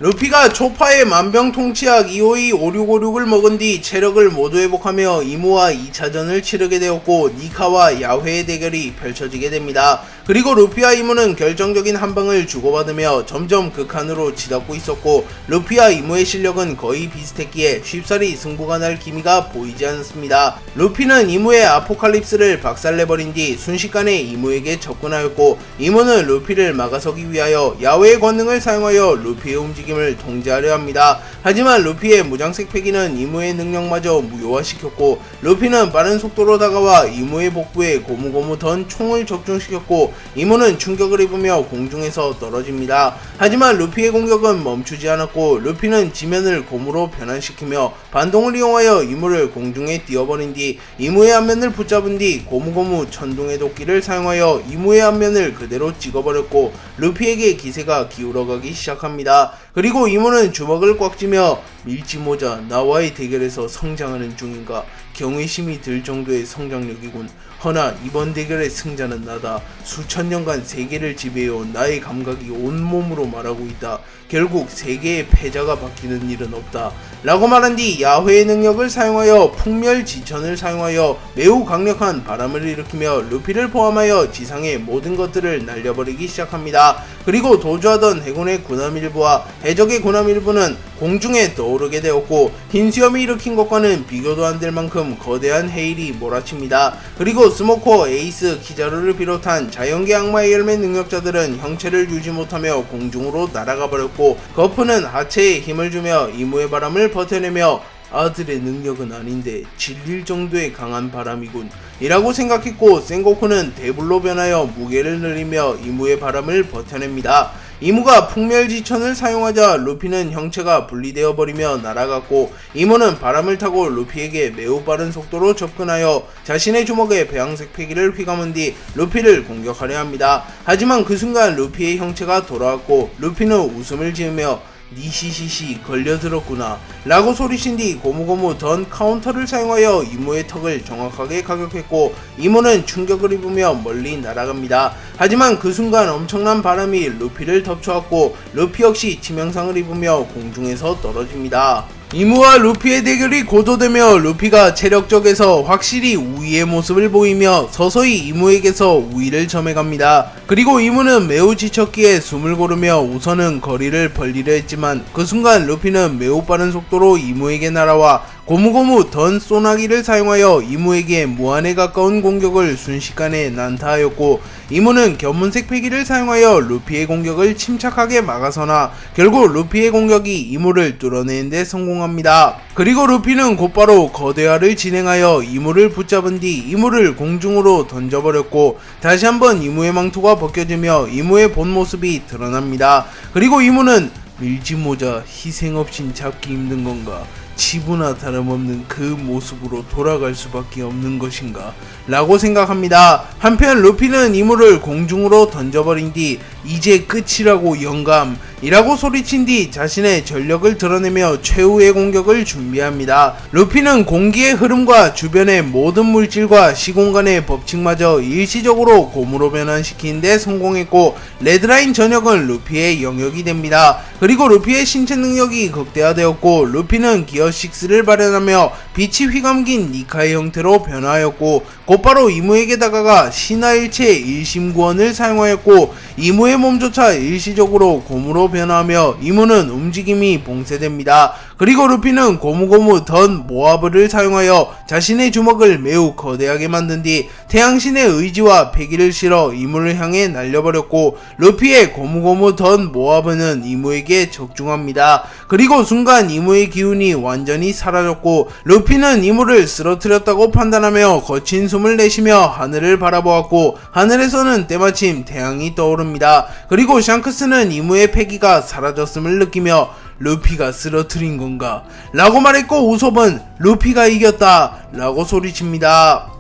루피가 초파의 만병통치약 252-5656을 먹은 뒤 체력을 모두 회복하며 이무와 2차전을 치르게 되었고 니카와 야회의 대결이 펼쳐지게 됩니다. 그리고 루피와 이무는 결정적인 한방을 주고받으며 점점 극한으로 치닫고 있었고 루피와 이무의 실력은 거의 비슷했기에 쉽사리 승부가 날 기미가 보이지 않았습니다. 루피는 이무의 아포칼립스를 박살내버린 뒤 순식간에 이무에게 접근하였고 이무는 루피를 막아서기 위하여 야외의 권능을 사용하여 루피의 움직임을 통제하려 합니다. 하지만 루피의 무장색 패기는 이무의 능력마저 무효화시켰고 루피는 빠른 속도로 다가와 이무의 복부에 고무고무 던 총을 적중시켰고 이무는 충격을 입으며 공중에서 떨어집니다. 하지만 루피의 공격은 멈추지 않았고 루피는 지면을 고무로 변환시키며 반동을 이용하여 이무를 공중에 띄워버린 뒤 이무의 앞면을 붙잡은 뒤 고무고무 천둥의 도끼를 사용하여 이무의 앞면을 그대로 찍어버렸고 루피에게 기세가 기울어가기 시작합니다. 그리고 이무는 주먹을 꽉 쥐며 밀지모자 나와의 대결에서 성장하는 중인가 경외심이 들 정도의 성장력이군. 허나 이번 대결의 승자는 나다. 수천 년간 세계를 지배해온 나의 감각이 온몸으로 말하고 있다. 결국 세계의 패자가 바뀌는 일은 없다. 라고 말한 뒤 야훼의 능력을 사용하여 풍멸지천을 사용하여 매우 강력한 바람을 일으키며 루피를 포함하여 지상의 모든 것들을 날려버리기 시작합니다. 그리고 도주하던 해군의 군함 일부와 해적의 군함 일부는 공중에 떠오르게 되었고 흰 수염이 일으킨 것과는 비교도 안 될 만큼 거대한 헤일이 몰아칩니다. 그리고 스모커, 에이스, 키자루를 비롯한 자연계 악마의 열매 능력자들은 형체를 유지 못하며 공중으로 날아가 버렸고 거프는 하체에 힘을 주며 이무의 바람을 버텨내며 아들의 능력은 아닌데 질릴 정도의 강한 바람이군 이라고 생각했고 센고쿠는 대불로 변하여 무게를 늘리며 이무의 바람을 버텨냅니다. 이무가 풍멸지천을 사용하자 루피는 형체가 분리되어 버리며 날아갔고 이무는 바람을 타고 루피에게 매우 빠른 속도로 접근하여 자신의 주먹에 배양색 패기를 휘감은 뒤 루피를 공격하려 합니다. 하지만 그 순간 루피의 형체가 돌아왔고 루피는 웃음을 지으며 니시시시 걸려들었구나 라고 소리친 뒤 고무고무 던 카운터를 사용하여 이무의 턱을 정확하게 가격했고 이무는 충격을 입으며 멀리 날아갑니다. 하지만 그 순간 엄청난 바람이 루피를 덮쳐왔고 루피 역시 치명상을 입으며 공중에서 떨어집니다. 이무와 루피의 대결이 고조되며 루피가 체력적에서 확실히 우위의 모습을 보이며 서서히 이무에게서 우위를 점해갑니다. 그리고 이무는 매우 지쳤기에 숨을 고르며 우선은 거리를 벌리려 했지만 그 순간 루피는 매우 빠른 속도로 이무에게 날아와 고무고무 던 소나기를 사용하여 이무에게 무한에 가까운 공격을 순식간에 난타하였고 이무는 견문색 패기를 사용하여 루피의 공격을 침착하게 막아서나 결국 루피의 공격이 이무를 뚫어내는 데 성공합니다. 그리고 루피는 곧바로 거대화를 진행하여 이무를 붙잡은 뒤 이무를 공중으로 던져버렸고 다시 한번 이무의 망토가 벗겨지며 이무의 본 모습이 드러납니다. 그리고 이무는 밀지모자 희생 없인 잡기 힘든 건가? 치부나 다름없는 그 모습으로 돌아갈 수밖에 없는 것인가 라고 생각합니다. 한편 루피는 이무를 공중으로 던져버린 뒤 이제 끝이라고 영감 이라고 소리친 뒤 자신의 전력을 드러내며 최후의 공격을 준비합니다. 루피는 공기의 흐름과 주변의 모든 물질과 시공간의 법칙마저 일시적으로 고무로 변환시키는 데 성공했고 레드라인 전역은 루피의 영역이 됩니다. 그리고 루피의 신체 능력이 극대화되었고 루피는 기어 6를 발현하며 빛이 휘감긴 니카의 형태로 변화하였고 곧바로 이무에게 다가가 신화일체 일심구원을 사용하였고 이무의 몸조차 일시적으로 고무로 변화하며 이무는 움직임이 봉쇄됩니다. 그리고 루피는 고무고무 던 모아브를 사용하여 자신의 주먹을 매우 거대하게 만든 뒤 태양신의 의지와 패기를 실어 이무를 향해 날려버렸고 루피의 고무고무 던 모아브는 이무에게 적중합니다. 그리고 순간 이무의 기운이 완전히 사라졌고 루피는 이무를 쓰러뜨렸다고 판단하며 거친 숨을 내쉬며 하늘을 바라보았고 하늘에서는 때마침 태양이 떠오릅니다. 그리고 샹크스는 이무의 패기가 사라졌음을 느끼며 루피가 쓰러뜨린 건가? 라고 말했고 우솝은 루피가 이겼다 라고 소리칩니다.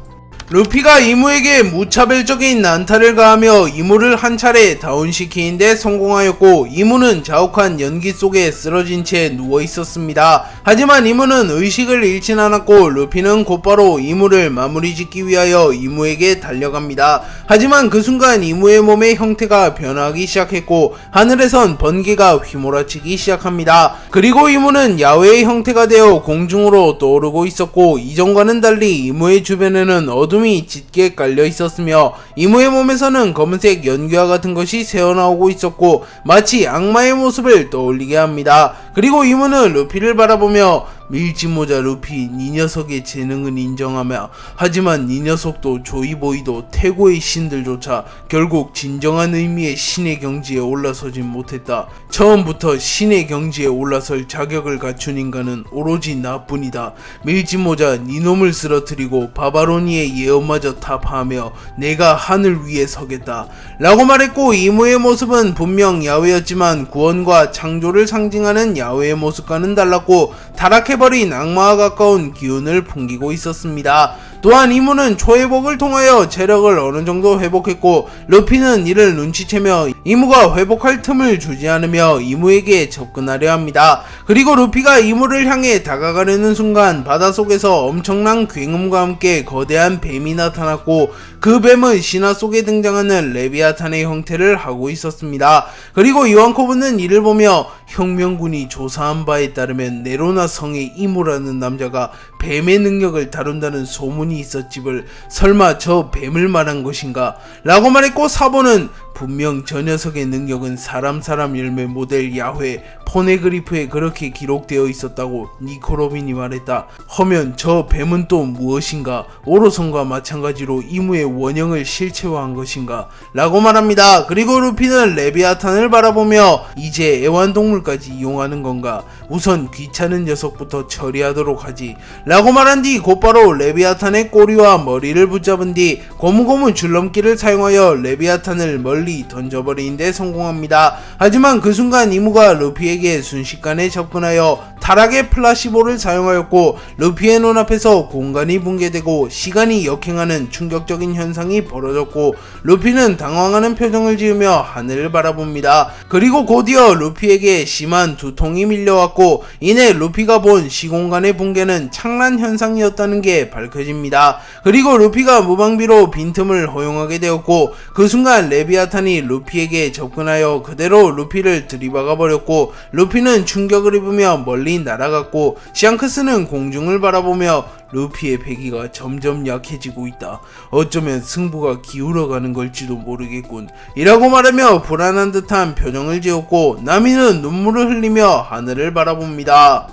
루피가 이무에게 무차별적인 난타를 가하며 이무를 한 차례 다운시키는데 성공하였고 이무는 자욱한 연기 속에 쓰러진 채 누워 있었습니다. 하지만 이무는 의식을 잃진 않았고 루피는 곧바로 이무를 마무리 짓기 위하여 이무에게 달려갑니다. 하지만 그 순간 이무의 몸의 형태가 변하기 시작했고 하늘에선 번개가 휘몰아치기 시작합니다. 그리고 이무는 야외의 형태가 되어 공중으로 떠오르고 있었고 이전과는 달리 이무의 주변에는 어둠이 짙게 깔려 있었으며 이무의 몸에서는 검은색 연기와 같은 것이 새어나오고 있었고 마치 악마의 모습을 떠올리게 합니다. 그리고 이무는 루피를 바라보며 밀짚모자 루피, 네 녀석의 재능은 인정하며 하지만 네 녀석도 조이보이도 태고의 신들조차 결국 진정한 의미의 신의 경지에 올라서진 못했다. 처음부터 신의 경지에 올라설 자격을 갖춘 인간은 오로지 나뿐이다. 밀짚모자, 네 놈을 쓰러뜨리고 바바로니의 예언마저 타파하며 내가 하늘 위에 서겠다 라고 말했고 이무의 모습은 분명 야외였지만 구원과 창조를 상징하는 야외의 모습과는 달랐고 타락해버린 악마와 가까운 기운을 풍기고 있었습니다. 또한 이무는 초회복을 통하여 체력을 어느정도 회복했고 루피는 이를 눈치채며 이무가 회복할 틈을 주지 않으며 이무에게 접근하려 합니다. 그리고 루피가 이무를 향해 다가가려는 순간 바닷속에서 엄청난 굉음과 함께 거대한 뱀이 나타났고 그 뱀은 신화 속에 등장하는 레비아탄의 형태를 하고 있었습니다. 그리고 요한코브는 이를 보며 혁명군이 조사한 바에 따르면 네로나 성의 이무라는 남자가 뱀의 능력을 다룬다는 소문이 있었지을 설마 저 뱀을 말한 것인가? 라고 말했고 사보는 분명 저 녀석의 능력은 사람 열매 모델 야훼 포네그리프에 그렇게 기록되어 있었다고 니코로빈이 말했다. 허면 저 뱀은 또 무엇인가? 오로선과 마찬가지로 이무의 원형을 실체화한 것인가? 라고 말합니다. 그리고 루피는 레비아탄을 바라보며 이제 애완동물까지 이용하는 건가? 우선 귀찮은 녀석부터 처리하도록 하지 라고 말한 뒤 곧바로 레비아탄의 꼬리와 머리를 붙잡은 뒤 고무고무 줄넘기를 사용하여 레비아탄을 멀리 던져버리는데 성공합니다. 하지만 그 순간 이무가 루피에게 순식간에 접근하여 타락의 플라시보를 사용하였고 루피의 눈앞에서 공간이 붕괴되고 시간이 역행하는 충격적인 현상이 벌어졌고 루피는 당황하는 표정을 지으며 하늘을 바라봅니다. 그리고 곧이어 루피에게 심한 두통이 밀려왔고 이내 루피가 본 시공간의 붕괴는 창란 현상이었다는 게 밝혀집니다. 그리고 루피가 무방비로 빈틈을 허용하게 되었고 그 순간 레비아탄이 루피에게 접근하여 그대로 루피를 들이박아 버렸고 루피는 충격을 입으며 멀리 날아갔고 샹크스는 공중을 바라보며 루피의 배기가 점점 약해지고 있다. 어쩌면 승부가 기울어가는 걸지도 모르겠군. 이라고 말하며 불안한 듯한 표정을 지었고 나미는 눈물을 흘리며 하늘을 바라봅니다.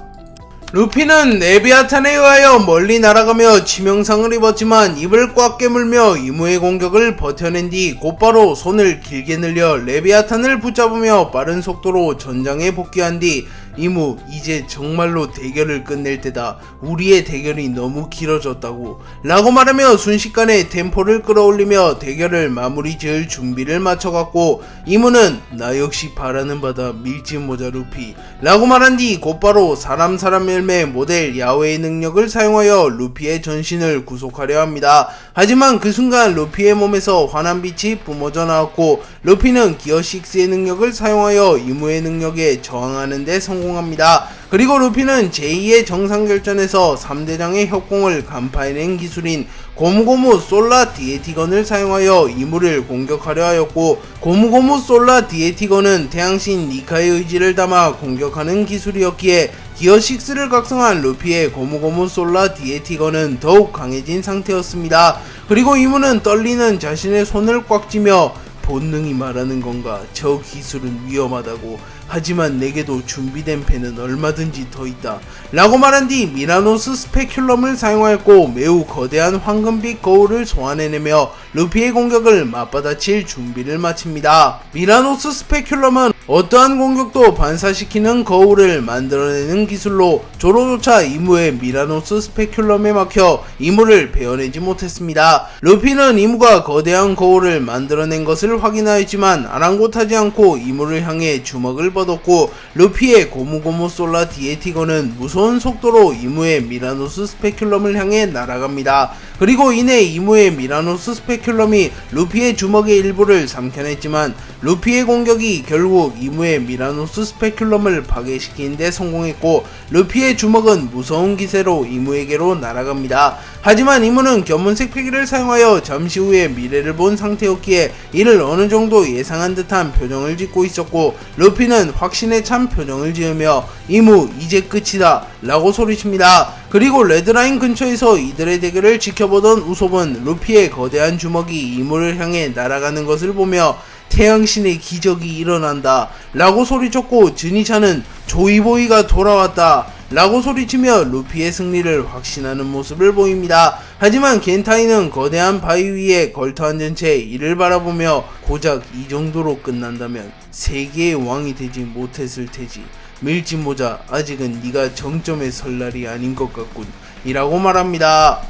루피는 레비아탄에 의하여 멀리 날아가며 치명상을 입었지만 입을 꽉 깨물며 이무의 공격을 버텨낸 뒤 곧바로 손을 길게 늘려 레비아탄을 붙잡으며 빠른 속도로 전장에 복귀한 뒤 이무, 이제 정말로 대결을 끝낼 때다. 우리의 대결이 너무 길어졌다고 라고 말하며 순식간에 템포를 끌어올리며 대결을 마무리 지을 준비를 마쳐갔고 이무는 나 역시 바라는 바다 밀짚모자 루피 라고 말한 뒤 곧바로 사람 열매 모델 야훼의 능력을 사용하여 루피의 전신을 구속하려 합니다. 하지만 그 순간 루피의 몸에서 환한 빛이 뿜어져 나왔고 루피는 기어6의 능력을 사용하여 이무의 능력에 저항하는 데 성공합니다. 그리고 루피는 제2의 정상결전에서 3대장의 협공을 간파해낸 기술인 고무고무 솔라 디에티건을 사용하여 이무를 공격하려 하였고 고무고무 솔라 디에티건은 태양신 니카의 의지를 담아 공격하는 기술이었기에 기어6를 각성한 루피의 고무고무 솔라 디에티건은 더욱 강해진 상태였습니다. 그리고 이무는 떨리는 자신의 손을 꽉 쥐며 본능이 말하는 건가? 저 기술은 위험하다고. 하지만 내게도 준비된 패는 얼마든지 더 있다 라고 말한 뒤 미라노스 스페큘럼을 사용하였고 매우 거대한 황금빛 거울을 소환해내며 루피의 공격을 맞받아칠 준비를 마칩니다. 미라노스 스페큘럼은 어떠한 공격도 반사시키는 거울을 만들어내는 기술로 조로조차 이무의 미라노스 스페큘럼에 막혀 이무를 베어내지 못했습니다. 루피는 이무가 거대한 거울을 만들어낸 것을 확인하였지만 아랑곳하지 않고 이무를 향해 주먹을 뻗었고 루피의 고무고무 솔라 디에티건은 무서운 속도로 이무의 미라노스 스페큘럼을 향해 날아갑니다. 그리고 이내 이무의 미라노스 스페큘럼이 루피의 주먹의 일부를 삼켜냈지만 루피의 공격이 결국 이무의 미라노스 스페큘럼을 파괴시키는 데 성공했고 루피의 주먹은 무서운 기세로 이무에게로 날아갑니다. 하지만 이무는 견문색 패기를 사용하여 잠시 후에 미래를 본 상태였기에 이를 어느 정도 예상한 듯한 표정을 짓고 있었고 루피는 확신에 찬 표정을 지으며 이무 이제 끝이다 라고 소리칩니다. 그리고 레드라인 근처에서 이들의 대결을 지켜보던 우솝은 루피의 거대한 주먹이 이무를 향해 날아가는 것을 보며 태양신의 기적이 일어난다 라고 소리쳤고 즈니차는 조이보이가 돌아왔다 라고 소리치며 루피의 승리를 확신하는 모습을 보입니다. 하지만 겐타이는 거대한 바위 위에 걸터앉은 채 이를 바라보며 고작 이 정도로 끝난다면 세계의 왕이 되지 못했을 테지. 밀짚모자 아직은 네가 정점에 설 날이 아닌 것 같군 이라고 말합니다.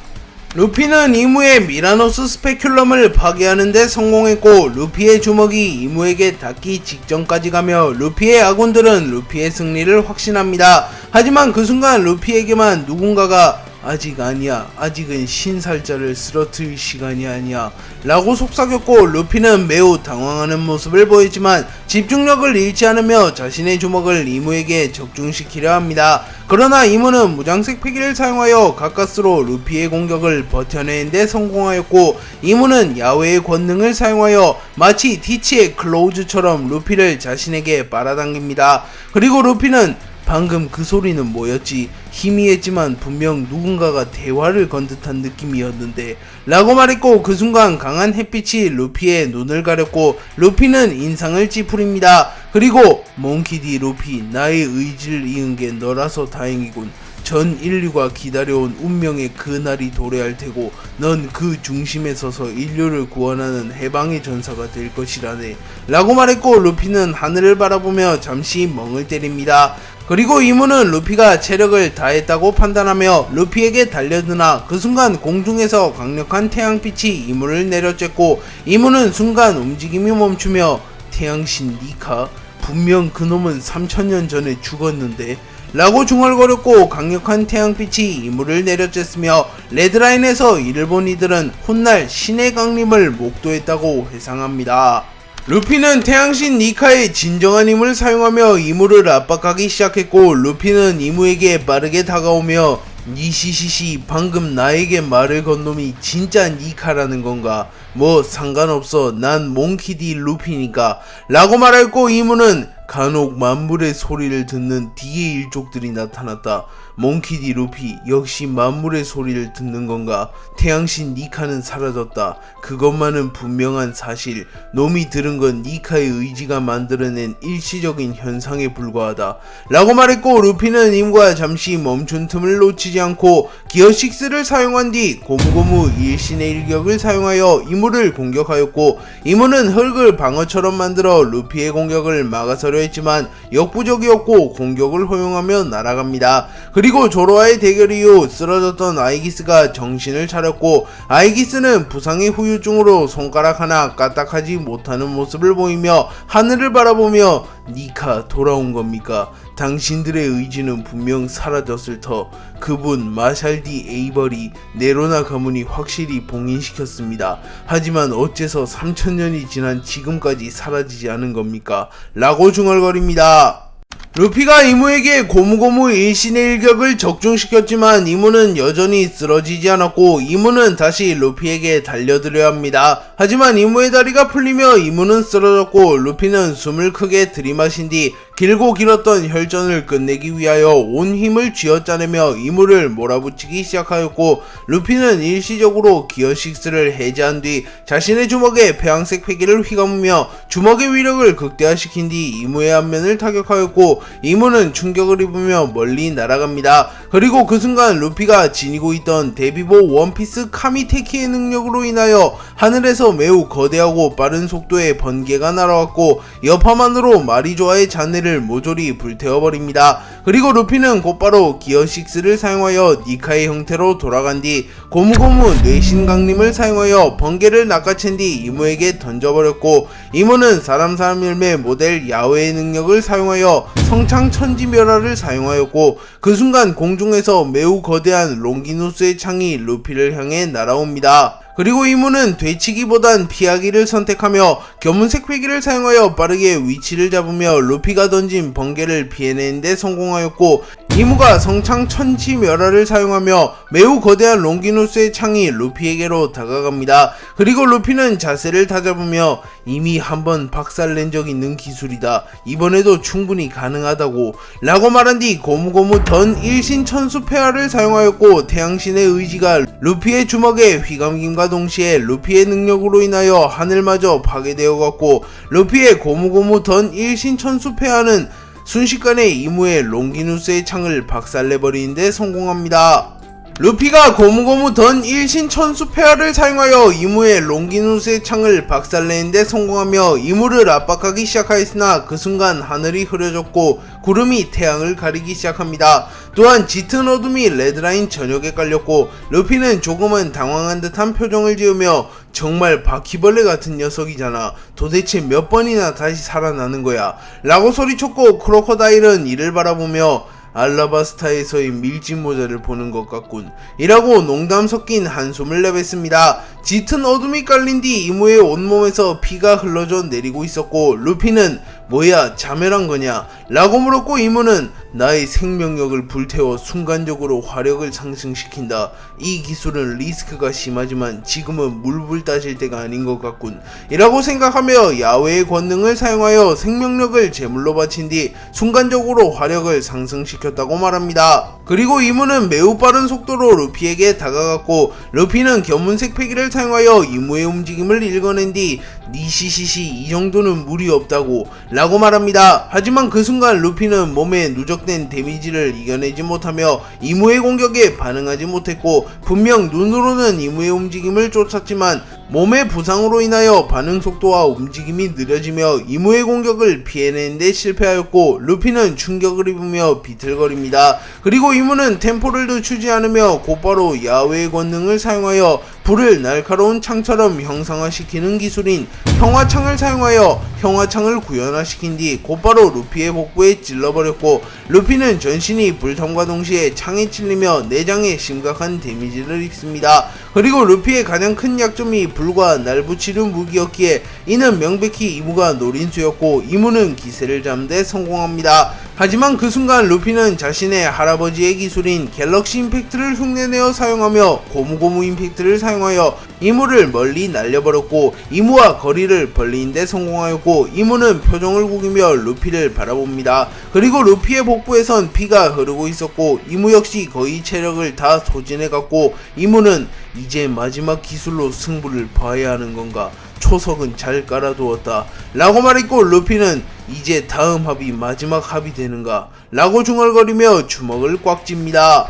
루피는 이무의 미라노스 스페큘럼을 파괴하는 데 성공했고 루피의 주먹이 이무에게 닿기 직전까지 가며 루피의 아군들은 루피의 승리를 확신합니다. 하지만 그 순간 루피에게만 누군가가 아직 아니야, 아직은 신살자를 쓰러뜨릴 시간이 아니야 라고 속삭였고 루피는 매우 당황하는 모습을 보였지만 집중력을 잃지 않으며 자신의 주먹을 이무에게 적중시키려 합니다. 그러나 이무는 무장색 패기를 사용하여 가까스로 루피의 공격을 버텨내는 데 성공하였고 이무는 야외의 권능을 사용하여 마치 티치의 클로우즈처럼 루피를 자신에게 빨아당깁니다. 그리고 루피는 방금 그 소리는 뭐였지? 희미했지만 분명 누군가가 대화를 건 듯한 느낌이었는데 라고 말했고 그 순간 강한 햇빛이 루피의 눈을 가렸고 루피는 인상을 찌푸립니다. 그리고 몽키디 루피 나의 의지를 이은 게 너라서 다행이군. 전 인류가 기다려온 운명의 그 날이 도래할 테고 넌 그 중심에 서서 인류를 구원하는 해방의 전사가 될 것이라네 라고 말했고 루피는 하늘을 바라보며 잠시 멍을 때립니다. 그리고 이무는 루피가 체력을 다했다고 판단하며 루피에게 달려드나 그 순간 공중에서 강력한 태양빛이 이무를 내려쬐고 이무는 순간 움직임이 멈추며 태양신 니카? 분명 그놈은 3000년 전에 죽었는데 라고 중얼거렸고 강력한 태양빛이 이무를 내려쬐으며 레드라인에서 이를 본 이들은 훗날 신의 강림을 목도했다고 회상합니다. 루피는 태양신 니카의 진정한 힘을 사용하며 이무를 압박하기 시작했고 루피는 이무에게 빠르게 다가오며 니시시시 방금 나에게 말을 건 놈이 진짜 니카라는 건가? 뭐 상관없어 난 몽키디 루피니까 라고 말했고 이무는 간혹 만물의 소리를 듣는 D의 일족들이 나타났다. 몽키디 루피 역시 만물의 소리를 듣는 건가? 태양신 니카는 사라졌다. 그것만은 분명한 사실. 놈이 들은 건 니카의 의지가 만들어낸 일시적인 현상에 불과하다 라고 말했고 루피는 임과 잠시 멈춘 틈을 놓치지 않고 기어 6를 사용한 뒤 고무고무 일신의 일격을 사용하여 이무를 공격하였고 이무는 흙을 방어처럼 만들어 루피의 공격을 막아서려 했지만 역부족이었고 공격을 허용하며 날아갑니다. 그리고 조로와의 대결 이후 쓰러졌던 아이기스가 정신을 차렸고 아이기스는 부상의 후유증으로 손가락 하나 까딱하지 못하는 모습을 보이며 하늘을 바라보며 니카 돌아온 겁니까? 당신들의 의지는 분명 사라졌을 터. 그분 마샬디 에이버리 네로나 가문이 확실히 봉인시켰습니다. 하지만 어째서 3000년이 지난 지금까지 사라지지 않은 겁니까? 라고 중얼거립니다. 루피가 이무에게 고무고무 일신의 일격을 적중시켰지만 이무는 여전히 쓰러지지 않았고 이무는 다시 루피에게 달려들어야 합니다. 하지만 이무의 다리가 풀리며 이무는 쓰러졌고 루피는 숨을 크게 들이마신 뒤 길고 길었던 혈전을 끝내기 위하여 온 힘을 쥐어짜내며 이무를 몰아붙이기 시작하였고 루피는 일시적으로 기어 6를 해제한 뒤 자신의 주먹에 폐왕색 패기를 휘감으며 주먹의 위력을 극대화시킨 뒤 이무의 안면을 타격하였고 이무는 충격을 입으며 멀리 날아갑니다. 그리고 그 순간 루피가 지니고 있던 데비보 원피스 카미테키의 능력으로 인하여 하늘에서 매우 거대하고 빠른 속도의 번개가 날아왔고 여파만으로 마리조아의 잔해를 루피를 모조리 불태워버립니다. 그리고 루피는 곧바로 기어 6를 사용하여 니카의 형태로 돌아간 뒤 고무고무 뇌신 강림을 사용하여 번개를 낚아챈 뒤 이무에게 던져버렸고, 이무는 사람 열매 모델 야훼의 능력을 사용하여 성창천지멸화를 사용하였고, 그 순간 공중에서 매우 거대한 롱기누스의 창이 루피를 향해 날아옵니다. 그리고 이무는 되치기보단 피하기를 선택하며 견문색 회기를 사용하여 빠르게 위치를 잡으며 루피가 던진 번개를 피해내는데 성공하였고, 이무가 성창천지멸화를 사용하며 매우 거대한 롱기누스의 창이 루피에게로 다가갑니다. 그리고 루피는 자세를 다잡으며 이미 한번 박살낸 적 있는 기술이다, 이번에도 충분히 가능하다고 라고 말한 뒤 고무고무 던 일신천수 폐하를 사용하였고, 태양신의 의지가 루피의 주먹에 휘감김과 동시에 루피의 능력으로 인하여 하늘마저 파괴되어갔고, 루피의 고무고무 던 일신천수 폐하는 순식간에 이무의 롱기누스의 창을 박살내버리는데 성공합니다. 루피가 고무고무 던 일신천수 폐하를 사용하여 이무의 롱기누스의 창을 박살내는데 성공하며 이무를 압박하기 시작하였으나 그 순간 하늘이 흐려졌고 구름이 태양을 가리기 시작합니다. 또한 짙은 어둠이 레드라인 전역에 깔렸고, 루피는 조금은 당황한 듯한 표정을 지으며 정말 바퀴벌레 같은 녀석이잖아, 도대체 몇 번이나 다시 살아나는 거야 라고 소리쳤고, 크로커다일은 이를 바라보며 알라바스타에서의 밀짚모자를 보는 것 같군 이라고 농담 섞인 한숨을 내뱉습니다. 짙은 어둠이 깔린 뒤 이무의 온몸에서 피가 흘러져 내리고 있었고, 루피는 뭐야 자멸한 거냐 라고 물었고, 이무는 나의 생명력을 불태워 순간적으로 화력을 상승시킨다, 이 기술은 리스크가 심하지만 지금은 물불 따질 때가 아닌 것 같군 이라고 생각하며 야훼의 권능을 사용하여 생명력을 제물로 바친 뒤 순간적으로 화력을 상승시켰다고 말합니다. 그리고 이무는 매우 빠른 속도로 루피에게 다가갔고, 루피는 견문색 패기를 사용하여 이무의 움직임을 읽어낸 뒤 니시시시 이 정도는 무리 없다고 라고 말합니다. 하지만 그 순간 루피는 몸에 누적된 데미지를 이겨내지 못하며 이무의 공격에 반응하지 못했고, 분명 눈으로는 이무의 움직임을 쫓았지만 몸의 부상으로 인하여 반응 속도와 움직임이 느려지며 이무의 공격을 피해내는데 실패하였고, 루피는 충격을 입으며 비틀거립니다. 그리고 이무는 템포를 늦추지 않으며 곧바로 야훼의 권능을 사용하여 불을 날카로운 창처럼 형상화시키는 기술인 형화창을 사용하여 형화창을 구현화시킨 뒤 곧바로 루피의 복부에 찔러버렸고, 루피는 전신이 불탐과 동시에 창에 찔리며 내장에 심각한 데미지를 입습니다. 그리고 루피의 가장 큰 약점이 불과 날붙이는 무기였기에 이는 명백히 이무가 노린수였고, 이무는 기세를 잡는 데 성공합니다. 하지만 그 순간 루피는 자신의 할아버지의 기술인 갤럭시 임팩트를 흉내내어 사용하며 고무고무 임팩트를 사용하여 이무를 멀리 날려버렸고, 이무와 거리를 벌리는 데 성공하였고, 이무는 표정을 구기며 루피를 바라봅니다. 그리고 루피의 복부에선 피가 흐르고 있었고, 이무 역시 거의 체력을 다 소진해갔고, 이무는 이제 마지막 기술로 승부를 봐야 하는 건가, 초석은 잘 깔아두었다 라고 말했고, 루피는 이제 다음 합이 마지막 합이 되는가 라고 중얼거리며 주먹을 꽉 쥡니다.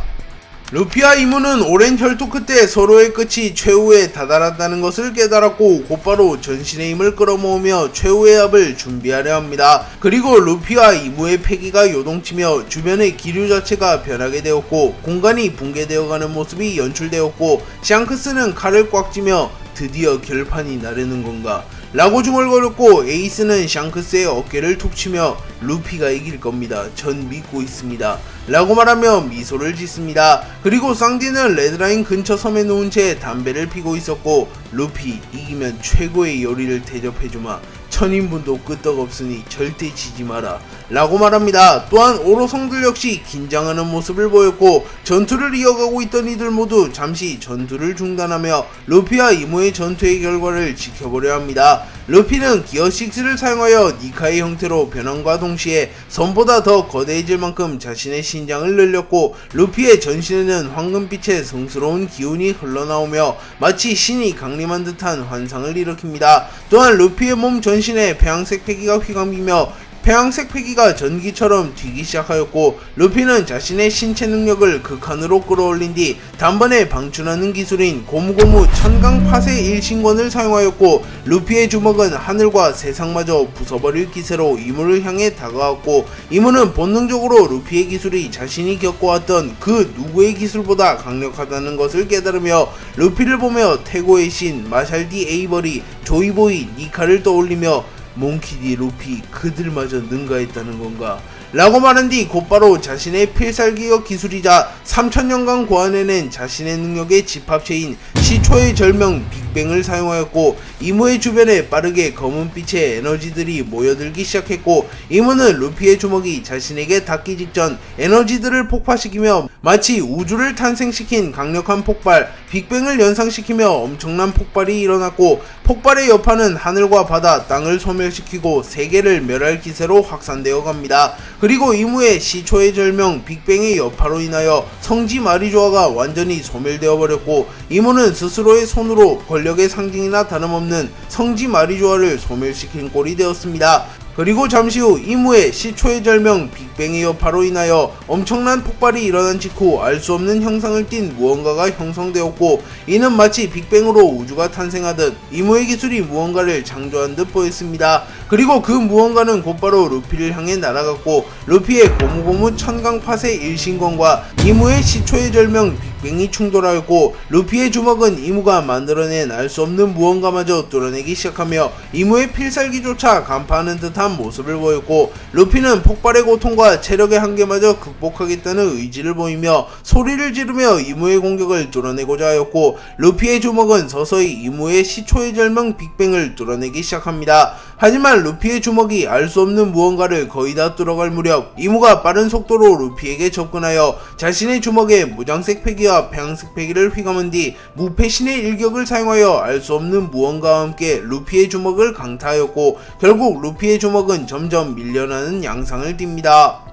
루피와 이무는 오랜 혈투 끝에 서로의 끝이 최후에 다다랐다는 것을 깨달았고, 곧바로 전신의 힘을 끌어모으며 최후의 합을 준비하려 합니다. 그리고 루피와 이무의 패기가 요동치며 주변의 기류 자체가 변하게 되었고, 공간이 붕괴되어가는 모습이 연출되었고, 샹크스는 칼을 꽉 쥐며 드디어 결판이 나려는 건가 라고 중얼거렸고, 에이스는 샹크스의 어깨를 툭 치며 루피가 이길 겁니다, 전 믿고 있습니다 라고 말하며 미소를 짓습니다. 그리고 쌍디는 레드라인 근처 섬에 누운 채 담배를 피고 있었고, 루피 이기면 최고의 요리를 대접해주마, 천인분도 끄떡없으니 절대 지지 마라 라고 말합니다. 또한 오로성들 역시 긴장하는 모습을 보였고, 전투를 이어가고 있던 이들 모두 잠시 전투를 중단하며 루피와 이무의 전투의 결과를 지켜보려 합니다. 루피는 기어6를 사용하여 니카의 형태로 변함과 동시에 선보다 더 거대해질 만큼 자신의 신장을 늘렸고, 루피의 전신에는 황금빛의 성스러운 기운이 흘러나오며 마치 신이 강림한 듯한 환상을 일으킵니다. 또한 루피의 몸 전신에 배양색 패기가 휘감기며 폐왕색 패기가 전기처럼 튀기 시작하였고 루피는 자신의 신체 능력을 극한으로 끌어올린 뒤 단번에 방출하는 기술인 고무고무 천강 파쇄 일신권을 사용하였고 루피의 주먹은 하늘과 세상마저 부숴버릴 기세로 이무를 향해 다가왔고 이무는 본능적으로 루피의 기술이 자신이 겪어왔던 그 누구의 기술보다 강력하다는 것을 깨달으며 루피를 보며 태고의 신 마샬디 에이버리 조이보이 니카를 떠올리며 몽키디 루피 그들마저 능가했다는 건가 라고 말한 뒤 곧바로 자신의 필살기어 기술이자 3000년간 고안해낸 자신의 능력의 집합체인 시초의 절명 빅뱅을 사용하였고 이무의 주변에 빠르게 검은빛의 에너지들이 모여들기 시작했고 이무는 루피의 주먹이 자신에게 닿기 직전 에너지들을 폭파시키며 마치 우주를 탄생시킨 강력한 폭발 빅뱅을 연상시키며 엄청난 폭발이 일어났고 폭발의 여파는 하늘과 바다, 땅을 소멸시키고 세계를 멸할 기세로 확산되어 갑니다. 그리고 이무의 시초의 절명 빅뱅의 여파로 인하여 성지 마리조아가 완전히 소멸되어 버렸고 이무는 스스로의 손으로 권력의 상징이나 다름없는 성지 마리조아를 소멸시킨 꼴이 되었습니다. 그리고 잠시 후 이무의 시초의 절명 빅뱅의 여파로 인하여 엄청난 폭발이 일어난 직후 알 수 없는 형상을 띤 무언가가 형성되었고 이는 마치 빅뱅으로 우주가 탄생하듯 이무의 기술이 무언가를 창조한 듯 보였습니다. 그리고 그 무언가는 곧바로 루피를 향해 날아갔고 루피의 고무고무 천강파쇄 일신권과 이무의 시초의 절명 빅뱅이 충돌하였고 루피의 주먹은 이무가 만들어낸 알 수 없는 무언가마저 뚫어내기 시작하며 이무의 필살기조차 간파하는 듯한 모습을 보였고 루피는 폭발의 고통과 체력의 한계마저 극복하겠다는 의지를 보이며 소리를 지르며 이무의 공격을 뚫어내고자 하였고 루피의 주먹은 서서히 이무의 시초의 절명 빅뱅을 뚫어내기 시작합니다. 하지만 루피의 주먹이 알 수 없는 무언가를 거의 다 뚫어갈 무렵 이무가 빠른 속도로 루피에게 접근하여 자신의 주먹에 무장색 패기와 폐왕색 패기를 휘감은 뒤 무패신의 일격을 사용하여 알 수 없는 무언가와 함께 루피의 주먹을 강타하였고 결국 루피의 주먹은 점점 밀려나는 양상을 띱니다.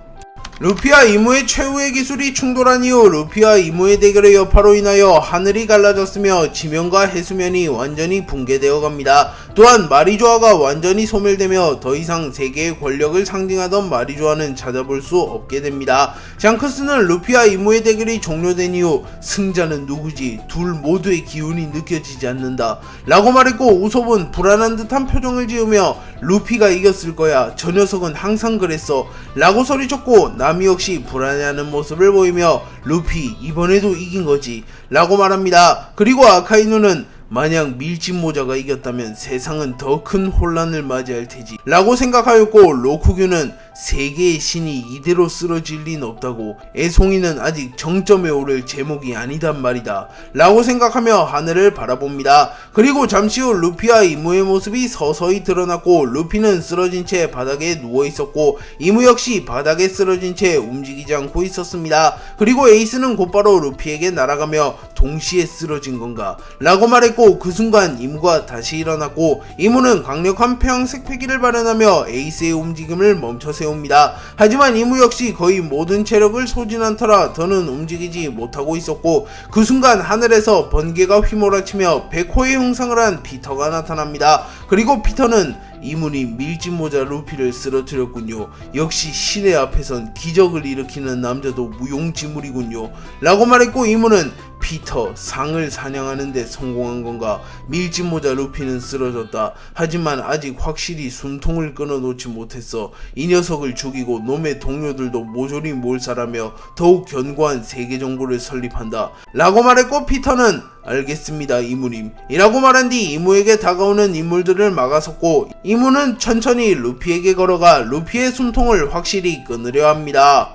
루피와 이무의 최후의 기술이 충돌한 이후 루피와 이무의 대결의 여파로 인하여 하늘이 갈라졌으며 지면과 해수면이 완전히 붕괴되어 갑니다. 또한 마리조아가 완전히 소멸되며 더 이상 세계의 권력을 상징하던 마리조아는 찾아볼 수 없게 됩니다. 샹크스는 루피와 이무의 대결이 종료된 이후 승자는 누구지? 둘 모두의 기운이 느껴지지 않는다 라고 말했고 우솝은 불안한 듯한 표정을 지으며 루피가 이겼을 거야. 저 녀석은 항상 그랬어 라고 소리쳤고 남이 역시 불안해하는 모습을 보이며 루피 이번에도 이긴 거지 라고 말합니다. 그리고 아카이누는 만약 밀짚모자가 이겼다면 세상은 더 큰 혼란을 맞이할 테지 라고 생각하였고 로쿠규는 세계의 신이 이대로 쓰러질 리는 없다고 애송이는 아직 정점에 오를 제목이 아니단 말이다 라고 생각하며 하늘을 바라봅니다. 그리고 잠시 후 루피와 이무의 모습이 서서히 드러났고 루피는 쓰러진 채 바닥에 누워있었고 이무 역시 바닥에 쓰러진 채 움직이지 않고 있었습니다. 그리고 에이스는 곧바로 루피에게 날아가며 동시에 쓰러진 건가 라고 말했고 그 순간 이무가 다시 일어났고 이무는 강력한 폐왕색 패기를 발현하며 에이스의 움직임을 멈춰 세웁니다. 하지만 이무 역시 거의 모든 체력을 소진한 터라 더는 움직이지 못하고 있었고 그 순간 하늘에서 번개가 휘몰아치며 백호의 형상을 한 피터가 나타납니다. 그리고 피터는 이문이 밀짚모자 루피를 쓰러뜨렸군요. 역시 신의 앞에선 기적을 일으키는 남자도 무용지물이군요 라고 말했고 이문은 피터 상을 사냥하는데 성공한 건가? 밀짚모자 루피는 쓰러졌다. 하지만 아직 확실히 숨통을 끊어놓지 못했어. 이 녀석을 죽이고 놈의 동료들도 모조리 몰살하며 더욱 견고한 세계 정부를 설립한다 라고 말했고 피터는 알겠습니다 이무님 이라고 말한 뒤 이무에게 다가오는 인물들을 막아섰고 이무는 천천히 루피에게 걸어가 루피의 숨통을 확실히 끊으려 합니다.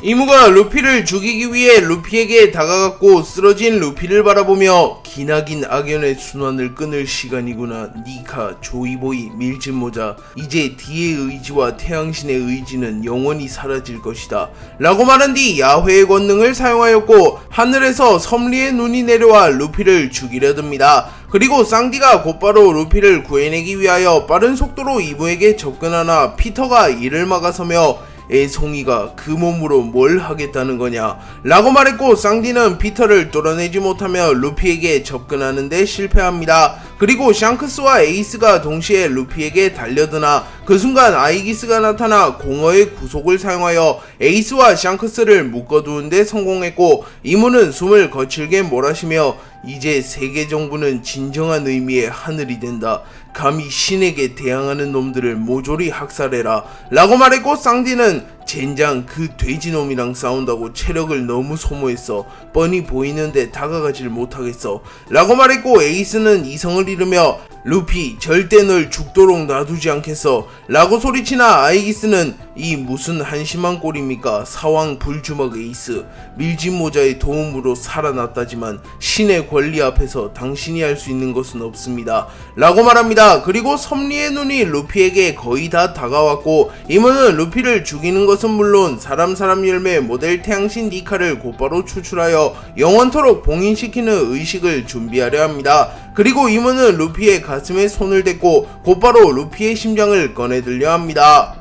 이무가 루피를 죽이기 위해 루피에게 다가갔고 쓰러진 루피를 바라보며 기나긴 악연의 순환을 끊을 시간이구나. 니카, 조이보이, 밀짚모자 이제 D의 의지와 태양신의 의지는 영원히 사라질 것이다 라고 말한 뒤 야훼의 권능을 사용하였고 하늘에서 섭리의 눈이 내려와 루피를 죽이려 듭니다. 그리고 쌍디가 곧바로 루피를 구해내기 위하여 빠른 속도로 이무에게 접근하나 피터가 이를 막아서며 애송이가 그 몸으로 뭘 하겠다는 거냐 라고 말했고, 쌍디는 피터를 뚫어내지 못하며 루피에게 접근하는데 실패합니다. 그리고 샹크스와 에이스가 동시에 루피에게 달려드나 그 순간 아이기스가 나타나 공허의 구속을 사용하여 에이스와 샹크스를 묶어두는데 성공했고, 이무는 숨을 거칠게 몰아쉬며 이제 세계 정부는 진정한 의미의 하늘이 된다. 감히 신에게 대항하는 놈들을 모조리 학살해라 라고 말했고, 쌍디는 젠장 그 돼지놈이랑 싸운다고 체력을 너무 소모했어. 뻔히 보이는데 다가가질 못하겠어 라고 말했고, 에이스는 이성을 잃으며 루피 절대 널 죽도록 놔두지 않겠어 라고 소리치나 아이기스는 이 무슨 한심한 꼴입니까? 사왕 불주먹 에이스, 밀짚모자의 도움으로 살아났다지만 신의 권리 앞에서 당신이 할 수 있는 것은 없습니다 라고 말합니다. 그리고 섭리의 눈이 루피에게 거의 다 다가왔고, 이모는 루피를 죽이는 것은 물론 사람 열매 모델 태양신 니카를 곧바로 추출하여 영원토록 봉인시키는 의식을 준비하려 합니다. 그리고 이모는 루피의 가슴에 손을 댔고 곧바로 루피의 심장을 꺼내들려 합니다.